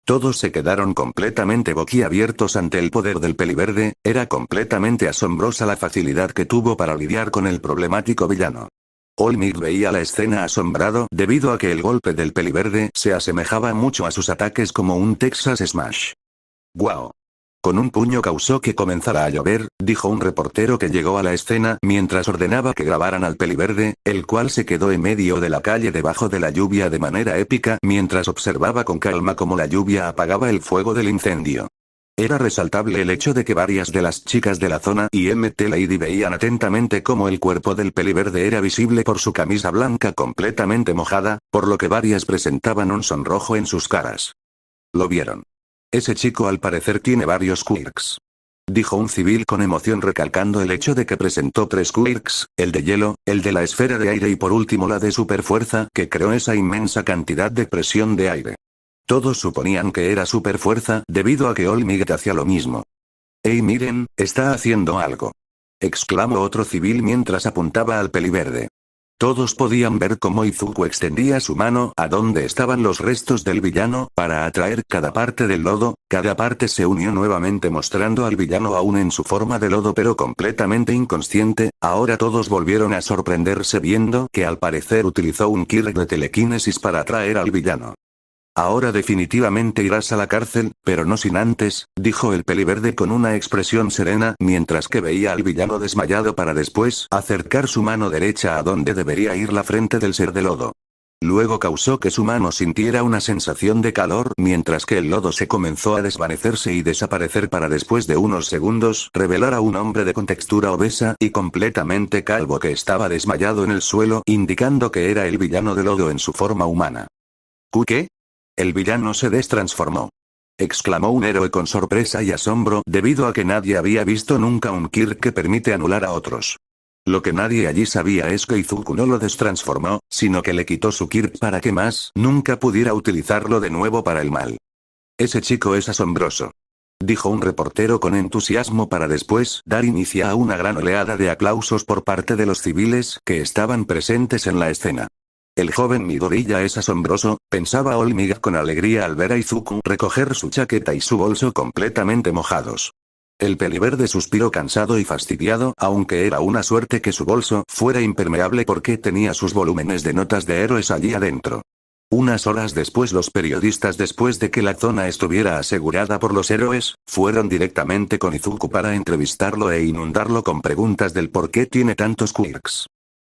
Speaker 1: Todos se quedaron completamente boquiabiertos ante el poder del peliverde, era completamente asombrosa la facilidad que tuvo para lidiar con el problemático villano. All Might veía la escena asombrado debido a que el golpe del peliverde se asemejaba mucho a sus ataques como un Texas Smash. ¡Guau! Con un puño causó que comenzara a llover, dijo un reportero que llegó a la escena mientras ordenaba que grabaran al peliverde, el cual se quedó en medio de la calle debajo de la lluvia de manera épica mientras observaba con calma cómo la lluvia apagaba el fuego del incendio. Era resaltable el hecho de que varias de las chicas de la zona y MT Lady veían atentamente cómo el cuerpo del peliverde era visible por su camisa blanca completamente mojada, por lo que varias presentaban un sonrojo en sus caras. ¿Lo vieron? Ese chico al parecer tiene varios quirks, dijo un civil con emoción, recalcando el hecho de que presentó 3 quirks, el de hielo, el de la esfera de aire y por último la de superfuerza que creó esa inmensa cantidad de presión de aire. Todos suponían que era superfuerza debido a que All Might hacía lo mismo. ¡Ey, miren, está haciendo algo!, exclamó otro civil mientras apuntaba al peliverde. Todos podían ver cómo Izuku extendía su mano a donde estaban los restos del villano para atraer cada parte del lodo, cada parte se unió nuevamente mostrando al villano aún en su forma de lodo pero completamente inconsciente. Ahora todos volvieron a sorprenderse viendo que al parecer utilizó un quirk de telequinesis para atraer al villano. Ahora definitivamente irás a la cárcel, pero no sin antes, dijo el peliverde con una expresión serena mientras que veía al villano desmayado para después acercar su mano derecha a donde debería ir la frente del ser de lodo. Luego causó que su mano sintiera una sensación de calor mientras que el lodo se comenzó a desvanecerse y desaparecer para después de unos segundos revelar a un hombre de contextura obesa y completamente calvo que estaba desmayado en el suelo, indicando que era el villano de lodo en su forma humana. ¿Qué? El villano se destransformó, exclamó un héroe con sorpresa y asombro debido a que nadie había visto nunca un quirk que permite anular a otros. Lo que nadie allí sabía es que Izuku no lo destransformó, sino que le quitó su quirk para que más nunca pudiera utilizarlo de nuevo para el mal. Ese chico es asombroso, dijo un reportero con entusiasmo para después dar inicio a una gran oleada de aplausos por parte de los civiles que estaban presentes en la escena. El joven Midoriya es asombroso, pensaba All Might con alegría al ver a Izuku recoger su chaqueta y su bolso completamente mojados. El peliverde suspiró cansado y fastidiado, aunque era una suerte que su bolso fuera impermeable porque tenía sus volúmenes de notas de héroes allí adentro. Unas horas después los periodistas, después de que la zona estuviera asegurada por los héroes, fueron directamente con Izuku para entrevistarlo e inundarlo con preguntas del por qué tiene tantos quirks.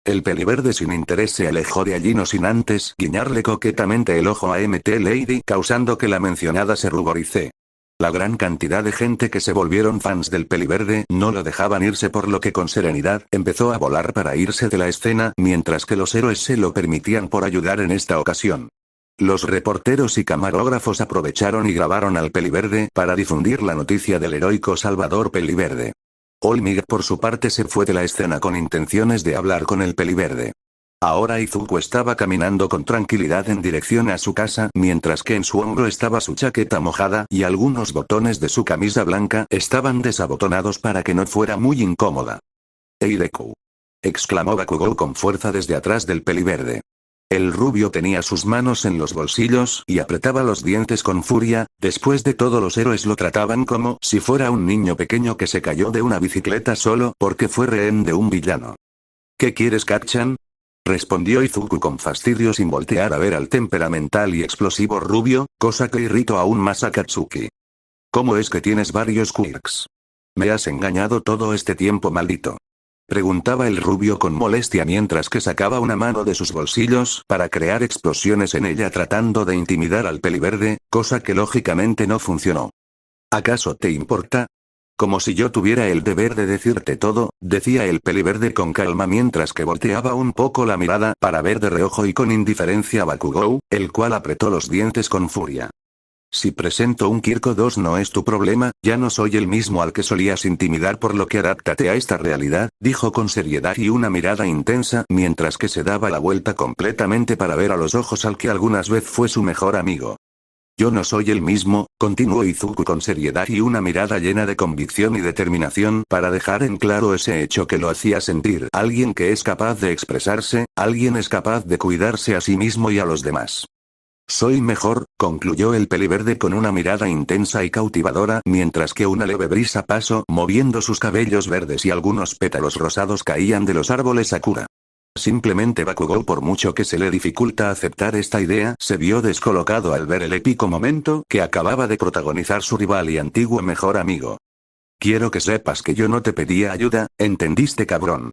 Speaker 1: El peliverde sin interés se alejó de allí no sin antes guiñarle coquetamente el ojo a MT Lady, causando que la mencionada se ruborice. La gran cantidad de gente que se volvieron fans del peliverde no lo dejaban irse, por lo que con serenidad empezó a volar para irse de la escena mientras que los héroes se lo permitían por ayudar en esta ocasión. Los reporteros y camarógrafos aprovecharon y grabaron al peliverde para difundir la noticia del heroico Salvador Peliverde. All Might por su parte se fue de la escena con intenciones de hablar con el peliverde. Ahora Izuku estaba caminando con tranquilidad en dirección a su casa mientras que en su hombro estaba su chaqueta mojada y algunos botones de su camisa blanca estaban desabotonados para que no fuera muy incómoda. «¡Ey, Deku!», exclamó Bakugou con fuerza desde atrás del peliverde. El rubio tenía sus manos en los bolsillos y apretaba los dientes con furia. Después de todo, los héroes lo trataban como si fuera un niño pequeño que se cayó de una bicicleta solo porque fue rehén de un villano. ¿Qué quieres, Kacchan?, Respondió Izuku con fastidio sin voltear a ver al temperamental y explosivo rubio, cosa que irritó aún más a Katsuki. ¿Cómo es que tienes varios quirks? ¿Me has engañado todo este tiempo, maldito? Preguntaba el rubio con molestia mientras que sacaba una mano de sus bolsillos para crear explosiones en ella tratando de intimidar al peliverde, cosa que lógicamente no funcionó. ¿Acaso te importa? Como si yo tuviera el deber de decirte todo, decía el peliverde con calma mientras que volteaba un poco la mirada para ver de reojo y con indiferencia a Bakugou, el cual apretó los dientes con furia. Si presento un Kirko 2 no es tu problema, ya no soy el mismo al que solías intimidar por lo que adáptate a esta realidad, dijo con seriedad y una mirada intensa mientras que se daba la vuelta completamente para ver a los ojos al que algunas veces fue su mejor amigo. Yo no soy el mismo, continuó Izuku con seriedad y una mirada llena de convicción y determinación para dejar en claro ese hecho que lo hacía sentir alguien que es capaz de expresarse, alguien es capaz de cuidarse a sí mismo y a los demás. Soy mejor, concluyó el peliverde con una mirada intensa y cautivadora mientras que una leve brisa pasó moviendo sus cabellos verdes y algunos pétalos rosados caían de los árboles Sakura. Simplemente Bakugou, por mucho que se le dificulta aceptar esta idea, se vio descolocado al ver el épico momento que acababa de protagonizar su rival y antiguo mejor amigo. Quiero que sepas que yo no te pedía ayuda, ¿entendiste, cabrón?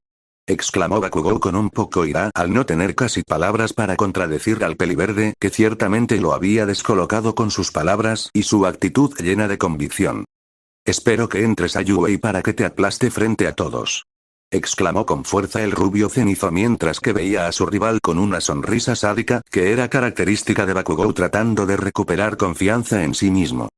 Speaker 1: Exclamó Bakugou con un poco ira al no tener casi palabras para contradecir al peliverde que ciertamente lo había descolocado con sus palabras y su actitud llena de convicción. Espero que entres a Yuei para que te aplaste frente a todos. Exclamó con fuerza el rubio cenizo mientras que veía a su rival con una sonrisa sádica que era característica de Bakugou tratando de recuperar confianza en sí mismo.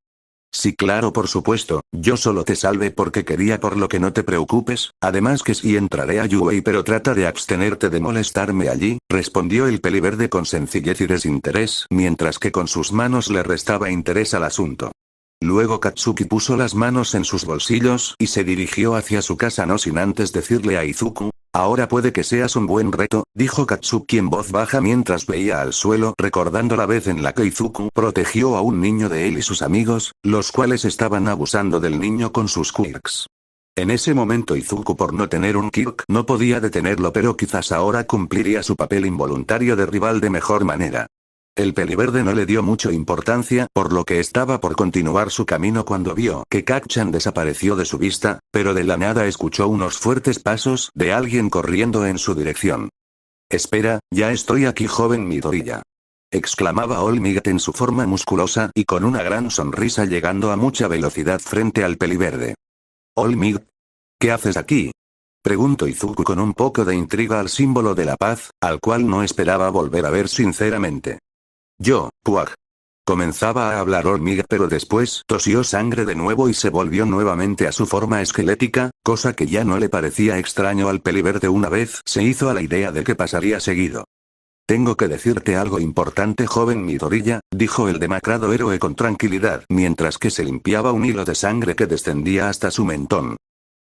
Speaker 1: Sí, claro, por supuesto, yo solo te salvé porque quería, por lo que no te preocupes, además que sí entraré a Yuei pero trata de abstenerte de molestarme allí, respondió el peliverde con sencillez y desinterés mientras que con sus manos le restaba interés al asunto. Luego Katsuki puso las manos en sus bolsillos y se dirigió hacia su casa no sin antes decirle a Izuku, ahora puede que seas un buen reto, dijo Katsuki en voz baja mientras veía al suelo recordando la vez en la que Izuku protegió a un niño de él y sus amigos, los cuales estaban abusando del niño con sus quirks. En ese momento Izuku por no tener un quirk no podía detenerlo pero quizás ahora cumpliría su papel involuntario de rival de mejor manera. El peliverde no le dio mucha importancia, por lo que estaba por continuar su camino cuando vio que Kacchan desapareció de su vista, pero de la nada escuchó unos fuertes pasos de alguien corriendo en su dirección. Espera, ya estoy aquí, joven Midoriya. Exclamaba All Might en su forma musculosa y con una gran sonrisa llegando a mucha velocidad frente al peliverde. All Might, ¿qué haces aquí? Preguntó Izuku con un poco de intriga al símbolo de la paz, al cual no esperaba volver a ver sinceramente. Yo, Puag. Comenzaba a hablar All Might pero después tosió sangre de nuevo y se volvió nuevamente a su forma esquelética, cosa que ya no le parecía extraño al peliverde una vez se hizo a la idea de que pasaría seguido. Tengo que decirte algo importante, joven Midoriya, dijo el demacrado héroe con tranquilidad mientras que se limpiaba un hilo de sangre que descendía hasta su mentón.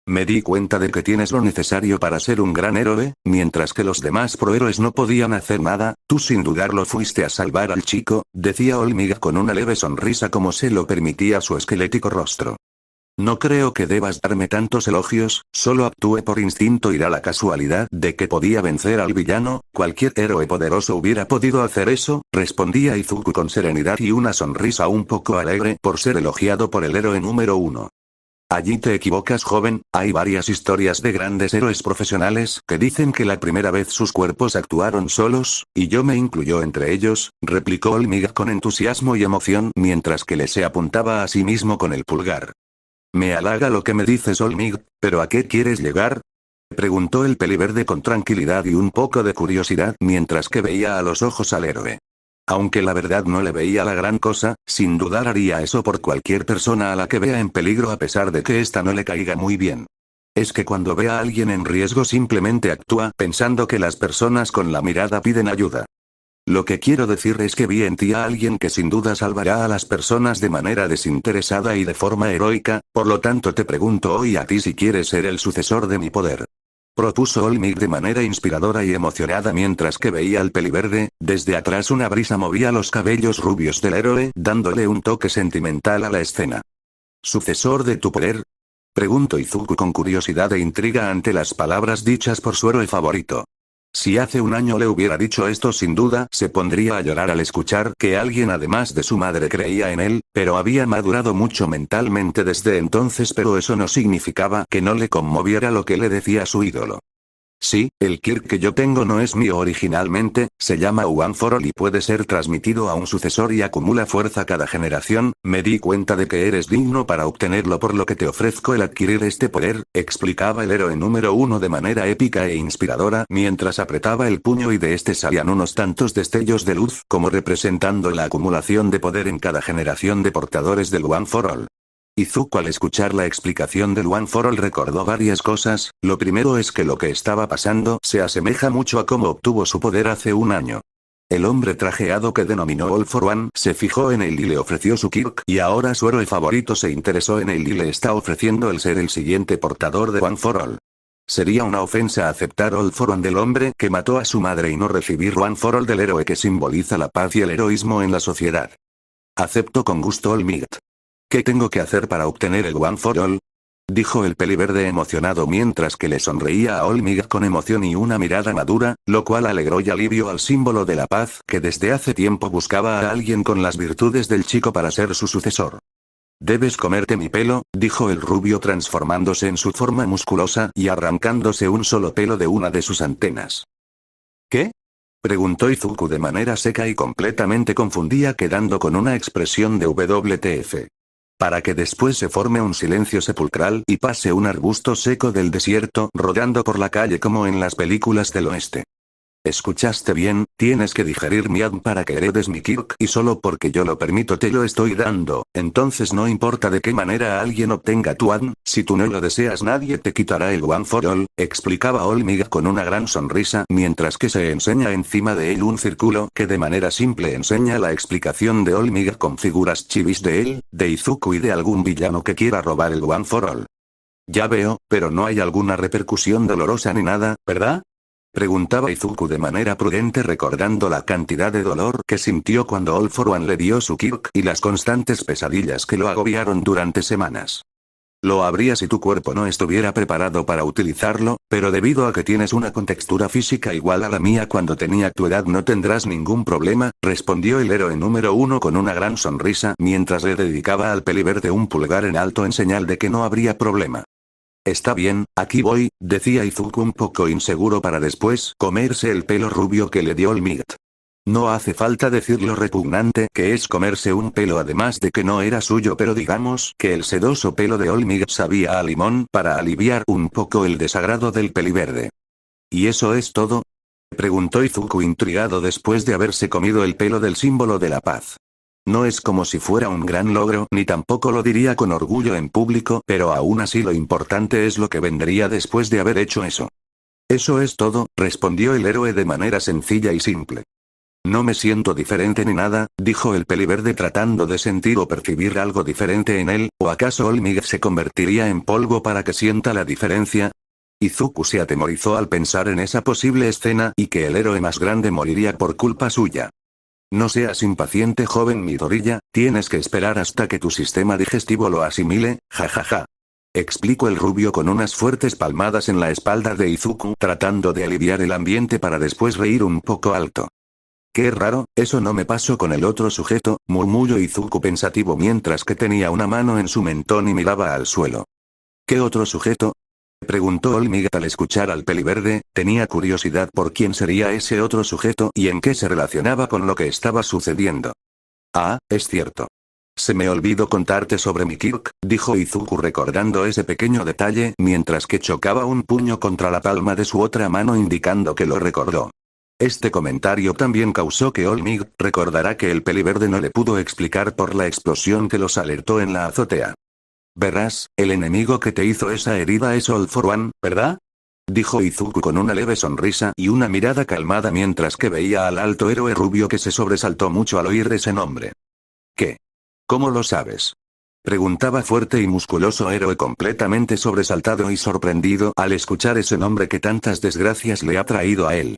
Speaker 1: Me di cuenta de que tienes lo necesario para ser un gran héroe, mientras que los demás prohéroes no podían hacer nada, tú sin dudarlo fuiste a salvar al chico, decía All Might con una leve sonrisa como se lo permitía su esquelético rostro. No creo que debas darme tantos elogios, solo actué por instinto y da la casualidad de que podía vencer al villano, cualquier héroe poderoso hubiera podido hacer eso, respondía Izuku con serenidad y una sonrisa un poco alegre por ser elogiado por el héroe número 1. Allí te equivocas, joven, hay varias historias de grandes héroes profesionales que dicen que la primera vez sus cuerpos actuaron solos, y yo me incluyó entre ellos, replicó All Might con entusiasmo y emoción mientras que le se apuntaba a sí mismo con el pulgar. Me halaga lo que me dices, All Might, pero ¿a qué quieres llegar? Preguntó el peliverde con tranquilidad y un poco de curiosidad mientras que veía a los ojos al héroe. Aunque la verdad no le veía la gran cosa, sin dudar haría eso por cualquier persona a la que vea en peligro a pesar de que ésta no le caiga muy bien. Es que cuando ve a alguien en riesgo simplemente actúa pensando que las personas con la mirada piden ayuda. Lo que quiero decir es que vi en ti a alguien que sin duda salvará a las personas de manera desinteresada y de forma heroica, por lo tanto te pregunto hoy a ti si quieres ser el sucesor de mi poder. Propuso All Might de manera inspiradora y emocionada mientras que veía al peliverde, desde atrás una brisa movía los cabellos rubios del héroe dándole un toque sentimental a la escena. ¿Sucesor de tu poder? Preguntó Izuku con curiosidad e intriga ante las palabras dichas por su héroe favorito. Si hace un año le hubiera dicho esto, sin duda se pondría a llorar al escuchar que alguien además de su madre creía en él, pero había madurado mucho mentalmente desde entonces, pero eso no significaba que no le conmoviera lo que le decía su ídolo. Sí, el Kirk que yo tengo no es mío originalmente, se llama One for All y puede ser transmitido a un sucesor y acumula fuerza cada generación. Me di cuenta de que eres digno para obtenerlo, por lo que te ofrezco el adquirir este poder, explicaba el héroe número 1 de manera épica e inspiradora mientras apretaba el puño y de este salían unos tantos destellos de luz como representando la acumulación de poder en cada generación de portadores del One for All. Izuku, al escuchar la explicación del One for All, recordó varias cosas. Lo primero es que lo que estaba pasando se asemeja mucho a cómo obtuvo su poder hace un año. El hombre trajeado que denominó All for One se fijó en él y le ofreció su Kirk, y ahora su héroe favorito se interesó en él y le está ofreciendo el ser el siguiente portador de One for All. Sería una ofensa aceptar All for One del hombre que mató a su madre y no recibir One for All del héroe que simboliza la paz y el heroísmo en la sociedad. Acepto con gusto, All Might. ¿Qué tengo que hacer para obtener el One for All?, dijo el peliverde emocionado mientras que le sonreía a Olmig con emoción y una mirada madura, lo cual alegró y alivió al símbolo de la paz que desde hace tiempo buscaba a alguien con las virtudes del chico para ser su sucesor. Debes comerte mi pelo, dijo el rubio transformándose en su forma musculosa y arrancándose un solo pelo de una de sus antenas. ¿Qué?, preguntó Izuku de manera seca y completamente confundida, quedando con una expresión de WTF. Para que después se forme un silencio sepulcral y pase un arbusto seco del desierto rodando por la calle como en las películas del oeste. Escuchaste bien, tienes que digerir mi ADN para que heredes mi Kirk y solo porque yo lo permito te lo estoy dando, entonces no importa de qué manera alguien obtenga tu ADN, si tú no lo deseas nadie te quitará el One for All, explicaba Olmig con una gran sonrisa mientras que se enseña encima de él un círculo que de manera simple enseña la explicación de Olmig con figuras chivis de él, de Izuku y de algún villano que quiera robar el One for All. Ya veo, pero no hay alguna repercusión dolorosa ni nada, ¿verdad?, preguntaba Izuku de manera prudente, recordando la cantidad de dolor que sintió cuando All for One le dio su Kirk y las constantes pesadillas que lo agobiaron durante semanas. Lo habría si tu cuerpo no estuviera preparado para utilizarlo, pero debido a que tienes una contextura física igual a la mía cuando tenía tu edad no tendrás ningún problema, respondió el héroe número 1 con una gran sonrisa mientras le dedicaba al peliverde un pulgar en alto en señal de que no habría problema. Está bien, aquí voy, decía Izuku un poco inseguro para después comerse el pelo rubio que le dio Olmig. No hace falta decir lo repugnante que es comerse un pelo, además de que no era suyo, pero digamos que el sedoso pelo de Olmig sabía a limón para aliviar un poco el desagrado del peliverde. ¿Y eso es todo?, preguntó Izuku intrigado después de haberse comido el pelo del símbolo de la paz. No es como si fuera un gran logro, ni tampoco lo diría con orgullo en público, pero aún así lo importante es lo que vendría después de haber hecho eso. Eso es todo, respondió el héroe de manera sencilla y simple. No me siento diferente ni nada, dijo el peliverde tratando de sentir o percibir algo diferente en él, ¿o acaso Olmig se convertiría en polvo para que sienta la diferencia? Izuku se atemorizó al pensar en esa posible escena y que el héroe más grande moriría por culpa suya. No seas impaciente, joven Midoriya, tienes que esperar hasta que tu sistema digestivo lo asimile, jajaja. Explicó el rubio con unas fuertes palmadas en la espalda de Izuku tratando de aliviar el ambiente para después reír un poco alto. Qué raro, eso no me pasó con el otro sujeto, murmuró Izuku pensativo mientras que tenía una mano en su mentón y miraba al suelo. ¿Qué otro sujeto?, preguntó Olmig al escuchar al peliverde. Tenía curiosidad por quién sería ese otro sujeto y en qué se relacionaba con lo que estaba sucediendo. Ah, es cierto. Se me olvidó contarte sobre mi Kirk, dijo Izuku recordando ese pequeño detalle mientras que chocaba un puño contra la palma de su otra mano indicando que lo recordó. Este comentario también causó que Olmig recordara que el peliverde no le pudo explicar por la explosión que los alertó en la azotea. Verás, el enemigo que te hizo esa herida es All for One, ¿verdad?, dijo Izuku con una leve sonrisa y una mirada calmada mientras que veía al alto héroe rubio que se sobresaltó mucho al oír ese nombre. ¿Qué? ¿Cómo lo sabes?, preguntaba fuerte y musculoso héroe completamente sobresaltado y sorprendido al escuchar ese nombre que tantas desgracias le ha traído a él.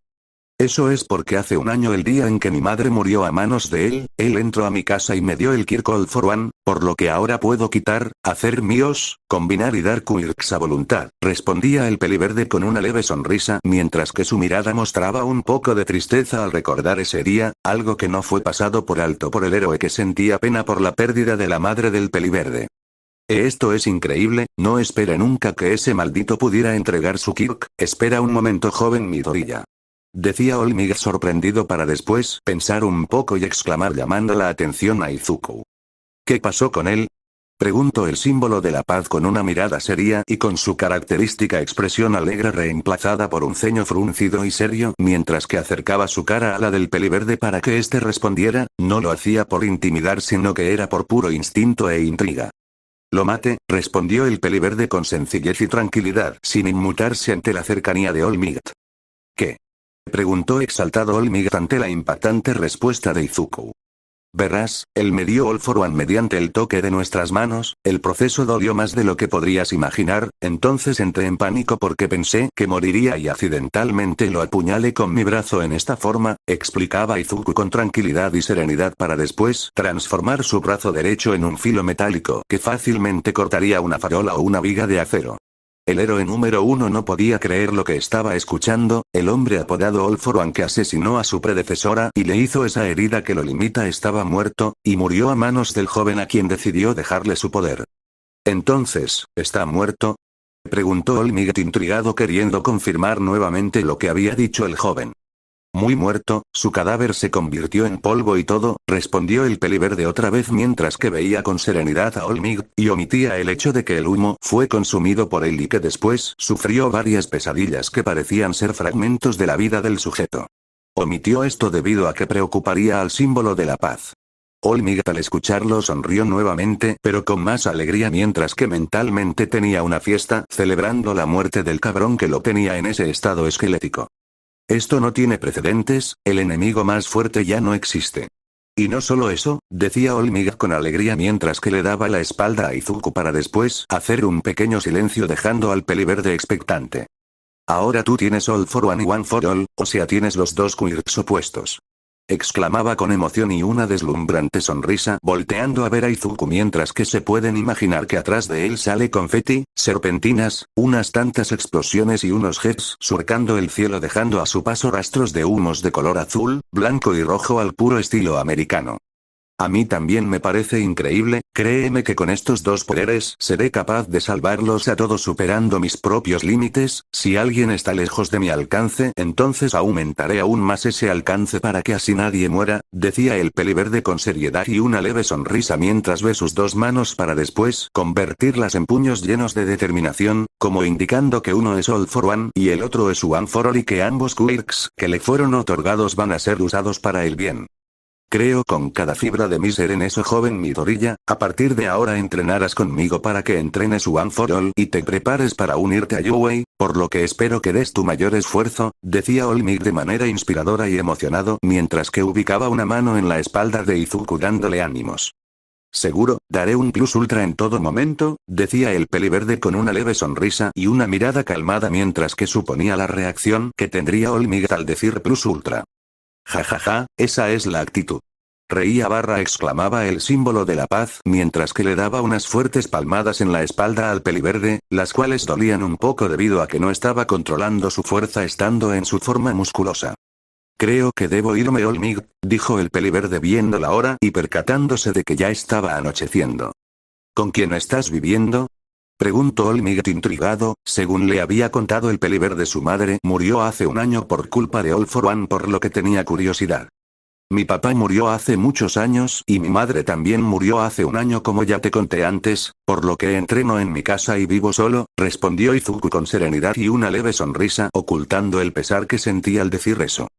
Speaker 1: Eso es porque hace un año el día en que mi madre murió a manos de él entró a mi casa y me dio el Quirk All for One, por lo que ahora puedo quitar, hacer míos, combinar y dar quirks a voluntad, respondía el peliverde con una leve sonrisa mientras que su mirada mostraba un poco de tristeza al recordar ese día, algo que no fue pasado por alto por el héroe que sentía pena por la pérdida de la madre del peliverde. Esto es increíble, no espere nunca que ese maldito pudiera entregar su Quirk, espera un momento joven Midoriya. Decía Olmig sorprendido para después pensar un poco y exclamar llamando la atención a Izuku. ¿Qué pasó con él? Preguntó el símbolo de la paz con una mirada seria y con su característica expresión alegre reemplazada por un ceño fruncido y serio mientras que acercaba su cara a la del peliverde para que éste respondiera, no lo hacía por intimidar sino que era por puro instinto e intriga. Lo mate, respondió el peliverde con sencillez y tranquilidad sin inmutarse ante la cercanía de Olmig. ¿Qué? Preguntó exaltado Olmig ante la impactante respuesta de Izuku. Verás, él me dio All for One mediante el toque de nuestras manos, el proceso dolió más de lo que podrías imaginar, entonces entré en pánico porque pensé que moriría y accidentalmente lo apuñalé con mi brazo en esta forma, explicaba Izuku con tranquilidad y serenidad para después transformar su brazo derecho en un filo metálico que fácilmente cortaría una farola o una viga de acero. El héroe número 1 no podía creer lo que estaba escuchando, el hombre apodado All for One que asesinó a su predecesora y le hizo esa herida que lo limita estaba muerto, y murió a manos del joven a quien decidió dejarle su poder. Entonces, ¿está muerto? Preguntó Olmig intrigado queriendo confirmar nuevamente lo que había dicho el joven. Muy muerto, su cadáver se convirtió en polvo y todo, respondió el peliverde otra vez mientras que veía con serenidad a Olmig, y omitía el hecho de que el humo fue consumido por él y que después sufrió varias pesadillas que parecían ser fragmentos de la vida del sujeto. Omitió esto debido a que preocuparía al símbolo de la paz. Olmig al escucharlo sonrió nuevamente pero con más alegría mientras que mentalmente tenía una fiesta celebrando la muerte del cabrón que lo tenía en ese estado esquelético. Esto no tiene precedentes, el enemigo más fuerte ya no existe. Y no solo eso, decía Olmig con alegría mientras que le daba la espalda a Izuku para después hacer un pequeño silencio dejando al peliverde expectante. Ahora tú tienes All for One y One for All, o sea tienes los dos quirks opuestos. Exclamaba con emoción y una deslumbrante sonrisa volteando a ver a Izuku mientras que se pueden imaginar que atrás de él sale confeti, serpentinas, unas tantas explosiones y unos jets surcando el cielo dejando a su paso rastros de humos de color azul, blanco y rojo al puro estilo americano. A mí también me parece increíble, créeme que con estos dos poderes seré capaz de salvarlos a todos superando mis propios límites, si alguien está lejos de mi alcance entonces aumentaré aún más ese alcance para que así nadie muera, decía el peliverde con seriedad y una leve sonrisa mientras ve sus dos manos para después convertirlas en puños llenos de determinación, como indicando que uno es All for One y el otro es One for All y que ambos quirks que le fueron otorgados van a ser usados para el bien. Creo con cada fibra de mi ser en eso joven Midoriya, a partir de ahora entrenarás conmigo para que entrenes One for All y te prepares para unirte a Yuwei, por lo que espero que des tu mayor esfuerzo, decía Olmig de manera inspiradora y emocionado mientras que ubicaba una mano en la espalda de Izuku dándole ánimos. Seguro, daré un plus ultra en todo momento, decía el peliverde con una leve sonrisa y una mirada calmada mientras que suponía la reacción que tendría Olmig al decir plus ultra. Jajaja, esa es la actitud. Reía barra exclamaba el símbolo de la paz mientras que le daba unas fuertes palmadas en la espalda al peliverde, las cuales dolían un poco debido a que no estaba controlando su fuerza estando en su forma musculosa. Creo que debo irme Olmig, dijo el peliverde viendo la hora y percatándose de que ya estaba anocheciendo. ¿Con quién estás viviendo? Preguntó Olmig intrigado, según le había contado el peliverde su madre murió hace un año por culpa de All for One por lo que tenía curiosidad. Mi papá murió hace muchos años y mi madre también murió hace un año como ya te conté antes, por lo que entreno en mi casa y vivo solo, respondió Izuku con serenidad y una leve sonrisa ocultando el pesar que sentía al decir eso.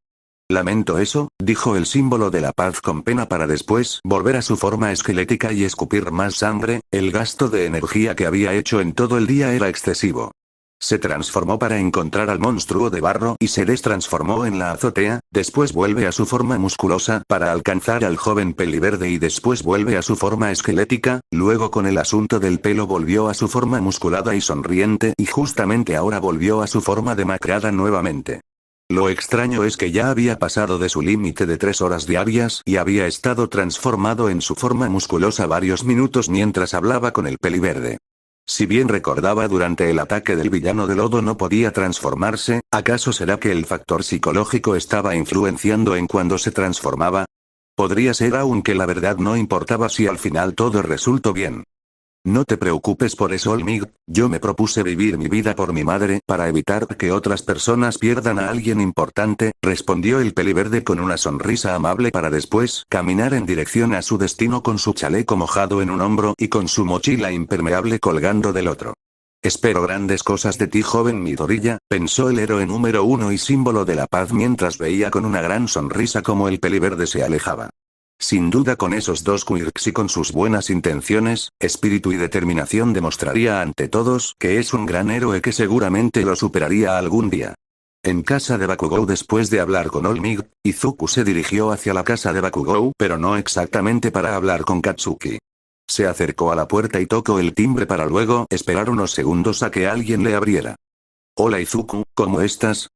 Speaker 1: Lamento eso, dijo el símbolo de la paz con pena para después volver a su forma esquelética y escupir más sangre, el gasto de energía que había hecho en todo el día era excesivo. Se transformó para encontrar al monstruo de barro y se destransformó en la azotea, después vuelve a su forma musculosa para alcanzar al joven peliverde y después vuelve a su forma esquelética, luego con el asunto del pelo volvió a su forma musculada y sonriente y justamente ahora volvió a su forma demacrada nuevamente. Lo extraño es que ya había pasado de su límite de 3 horas diarias y había estado transformado en su forma musculosa varios minutos mientras hablaba con el peliverde. Si bien recordaba durante el ataque del villano de lodo no podía transformarse, ¿acaso será que el factor psicológico estaba influenciando en cuando se transformaba? Podría ser aunque la verdad no importaba si al final todo resultó bien. No te preocupes por eso, Olmig, yo me propuse vivir mi vida por mi madre para evitar que otras personas pierdan a alguien importante, respondió el peliverde con una sonrisa amable para después caminar en dirección a su destino con su chaleco mojado en un hombro y con su mochila impermeable colgando del otro. Espero grandes cosas de ti, joven Midoriya, pensó el héroe número 1 y símbolo de la paz mientras veía con una gran sonrisa cómo el peliverde se alejaba. Sin duda con esos dos quirks y con sus buenas intenciones, espíritu y determinación demostraría ante todos que es un gran héroe que seguramente lo superaría algún día. En casa de Bakugou después de hablar con All Might, Izuku se dirigió hacia la casa de Bakugou pero no exactamente para hablar con Katsuki. Se acercó a la puerta y tocó el timbre para luego esperar unos segundos a que alguien le abriera. Hola Izuku, ¿cómo estás?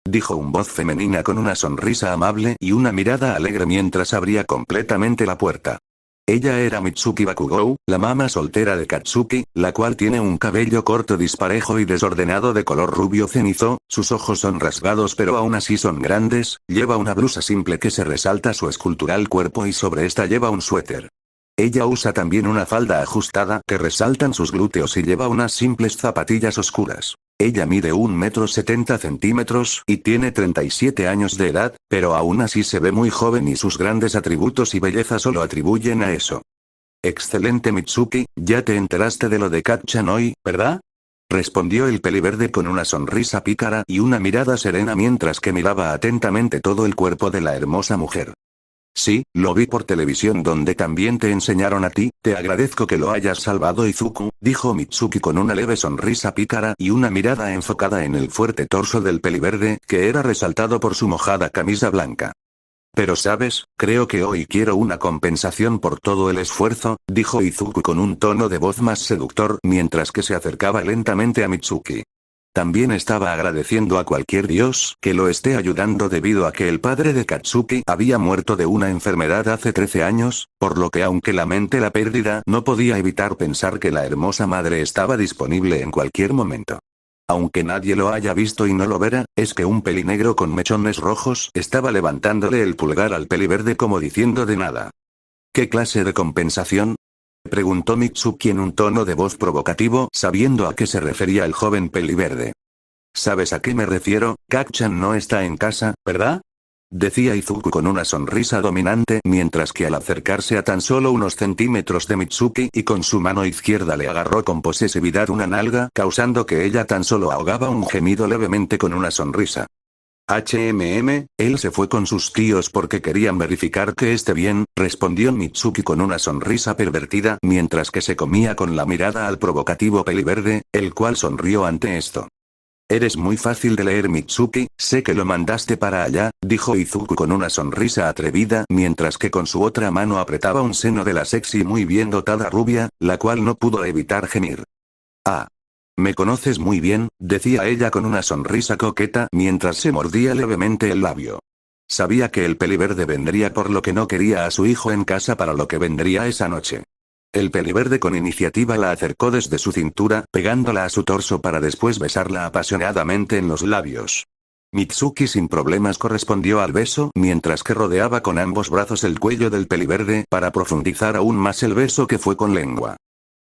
Speaker 1: Dijo una voz femenina con una sonrisa amable y una mirada alegre mientras abría completamente la puerta. Ella era Mitsuki Bakugou, la mamá soltera de Katsuki, la cual tiene un cabello corto disparejo y desordenado de color rubio cenizo, sus ojos son rasgados pero aún así son grandes, lleva una blusa simple que se resalta su escultural cuerpo y sobre esta lleva un suéter. Ella usa también una falda ajustada que resaltan sus glúteos y lleva unas simples zapatillas oscuras. Ella mide 1,70 m y tiene 37 años de edad, pero aún así se ve muy joven y sus grandes atributos y belleza solo atribuyen a eso. Excelente Mitsuki, ya te enteraste de lo de Kat-chan hoy, ¿verdad? Respondió el peliverde con una sonrisa pícara y una mirada serena mientras que miraba atentamente todo el cuerpo de la hermosa mujer. Sí, lo vi por televisión donde también te enseñaron a ti, te agradezco que lo hayas salvado Izuku, dijo Mitsuki con una leve sonrisa pícara y una mirada enfocada en el fuerte torso del peliverde, que era resaltado por su mojada camisa blanca. Pero sabes, creo que hoy quiero una compensación por todo el esfuerzo, dijo Izuku con un tono de voz más seductor mientras que se acercaba lentamente a Mitsuki. También estaba agradeciendo a cualquier dios que lo esté ayudando debido a que el padre de Katsuki había muerto de una enfermedad hace 13 años, por lo que aunque lamente la pérdida no podía evitar pensar que la hermosa madre estaba disponible en cualquier momento. Aunque nadie lo haya visto y no lo verá, es que un pelinegro con mechones rojos estaba levantándole el pulgar al peliverde como diciendo de nada. ¿Qué clase de compensación? Preguntó Mitsuki en un tono de voz provocativo, sabiendo a qué se refería el joven peliverde. ¿Sabes a qué me refiero? Kat-chan no está en casa, ¿verdad? Decía Izuku con una sonrisa dominante mientras que al acercarse a tan solo unos centímetros de Mitsuki y con su mano izquierda le agarró con posesividad una nalga causando que ella tan solo ahogaba un gemido levemente con una sonrisa. Él se fue con sus tíos porque querían verificar que esté bien, respondió Mitsuki con una sonrisa pervertida mientras que se comía con la mirada al provocativo peliverde, el cual sonrió ante esto. Eres muy fácil de leer Mitsuki, sé que lo mandaste para allá, dijo Izuku con una sonrisa atrevida mientras que con su otra mano apretaba un seno de la sexy y muy bien dotada rubia, la cual no pudo evitar gemir. Ah. Me conoces muy bien, decía ella con una sonrisa coqueta mientras se mordía levemente el labio. Sabía que el peliverde vendría por lo que no quería a su hijo en casa para lo que vendría esa noche. El peliverde con iniciativa la acercó desde su cintura, pegándola a su torso para después besarla apasionadamente en los labios. Mitsuki sin problemas correspondió al beso mientras que rodeaba con ambos brazos el cuello del peliverde para profundizar aún más el beso que fue con lengua.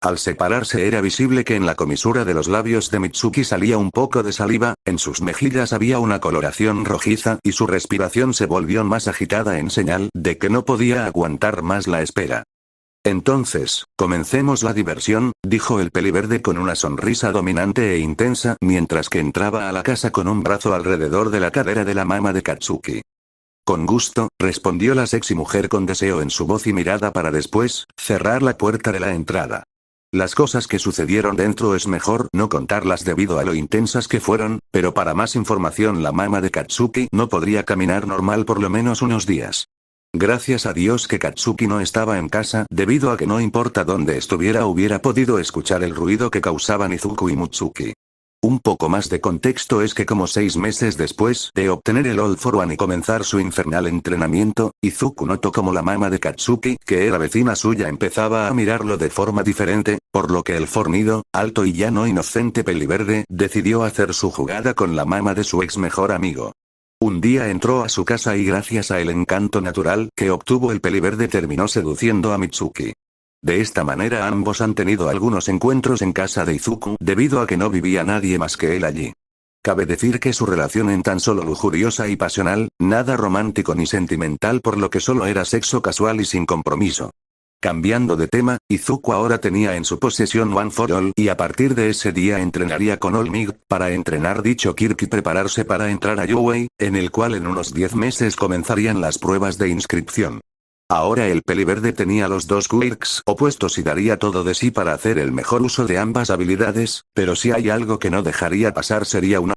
Speaker 1: Al separarse era visible que en la comisura de los labios de Mitsuki salía un poco de saliva, en sus mejillas había una coloración rojiza y su respiración se volvió más agitada en señal de que no podía aguantar más la espera. Entonces, comencemos la diversión, dijo el peliverde con una sonrisa dominante e intensa mientras que entraba a la casa con un brazo alrededor de la cadera de la mamá de Katsuki. Con gusto, respondió la sexy mujer con deseo en su voz y mirada para después cerrar la puerta de la entrada. Las cosas que sucedieron dentro es mejor no contarlas debido a lo intensas que fueron, pero para más información la mamá de Katsuki no podría caminar normal por lo menos unos días. Gracias a Dios que Katsuki no estaba en casa debido a que no importa dónde estuviera hubiera podido escuchar el ruido que causaban Izuku y Mitsuki. Un poco más de contexto es que como 6 meses después de obtener el All for One y comenzar su infernal entrenamiento, Izuku notó como la mamá de Katsuki, que era vecina suya, empezaba a mirarlo de forma diferente, por lo que el fornido, alto y ya no inocente peliverde, decidió hacer su jugada con la mamá de su ex mejor amigo. Un día entró a su casa y gracias a el encanto natural que obtuvo el peliverde terminó seduciendo a Mitsuki. De esta manera ambos han tenido algunos encuentros en casa de Izuku debido a que no vivía nadie más que él allí. Cabe decir que su relación en tan solo lujuriosa y pasional, nada romántico ni sentimental, por lo que solo era sexo casual y sin compromiso. Cambiando de tema, Izuku ahora tenía en su posesión One for All y a partir de ese día entrenaría con All Might para entrenar dicho Kirk y prepararse para entrar a UA, en el cual en unos 10 meses comenzarían las pruebas de inscripción. Ahora el peliverde tenía los dos quirks opuestos y daría todo de sí para hacer el mejor uso de ambas habilidades, pero si hay algo que no dejaría pasar sería una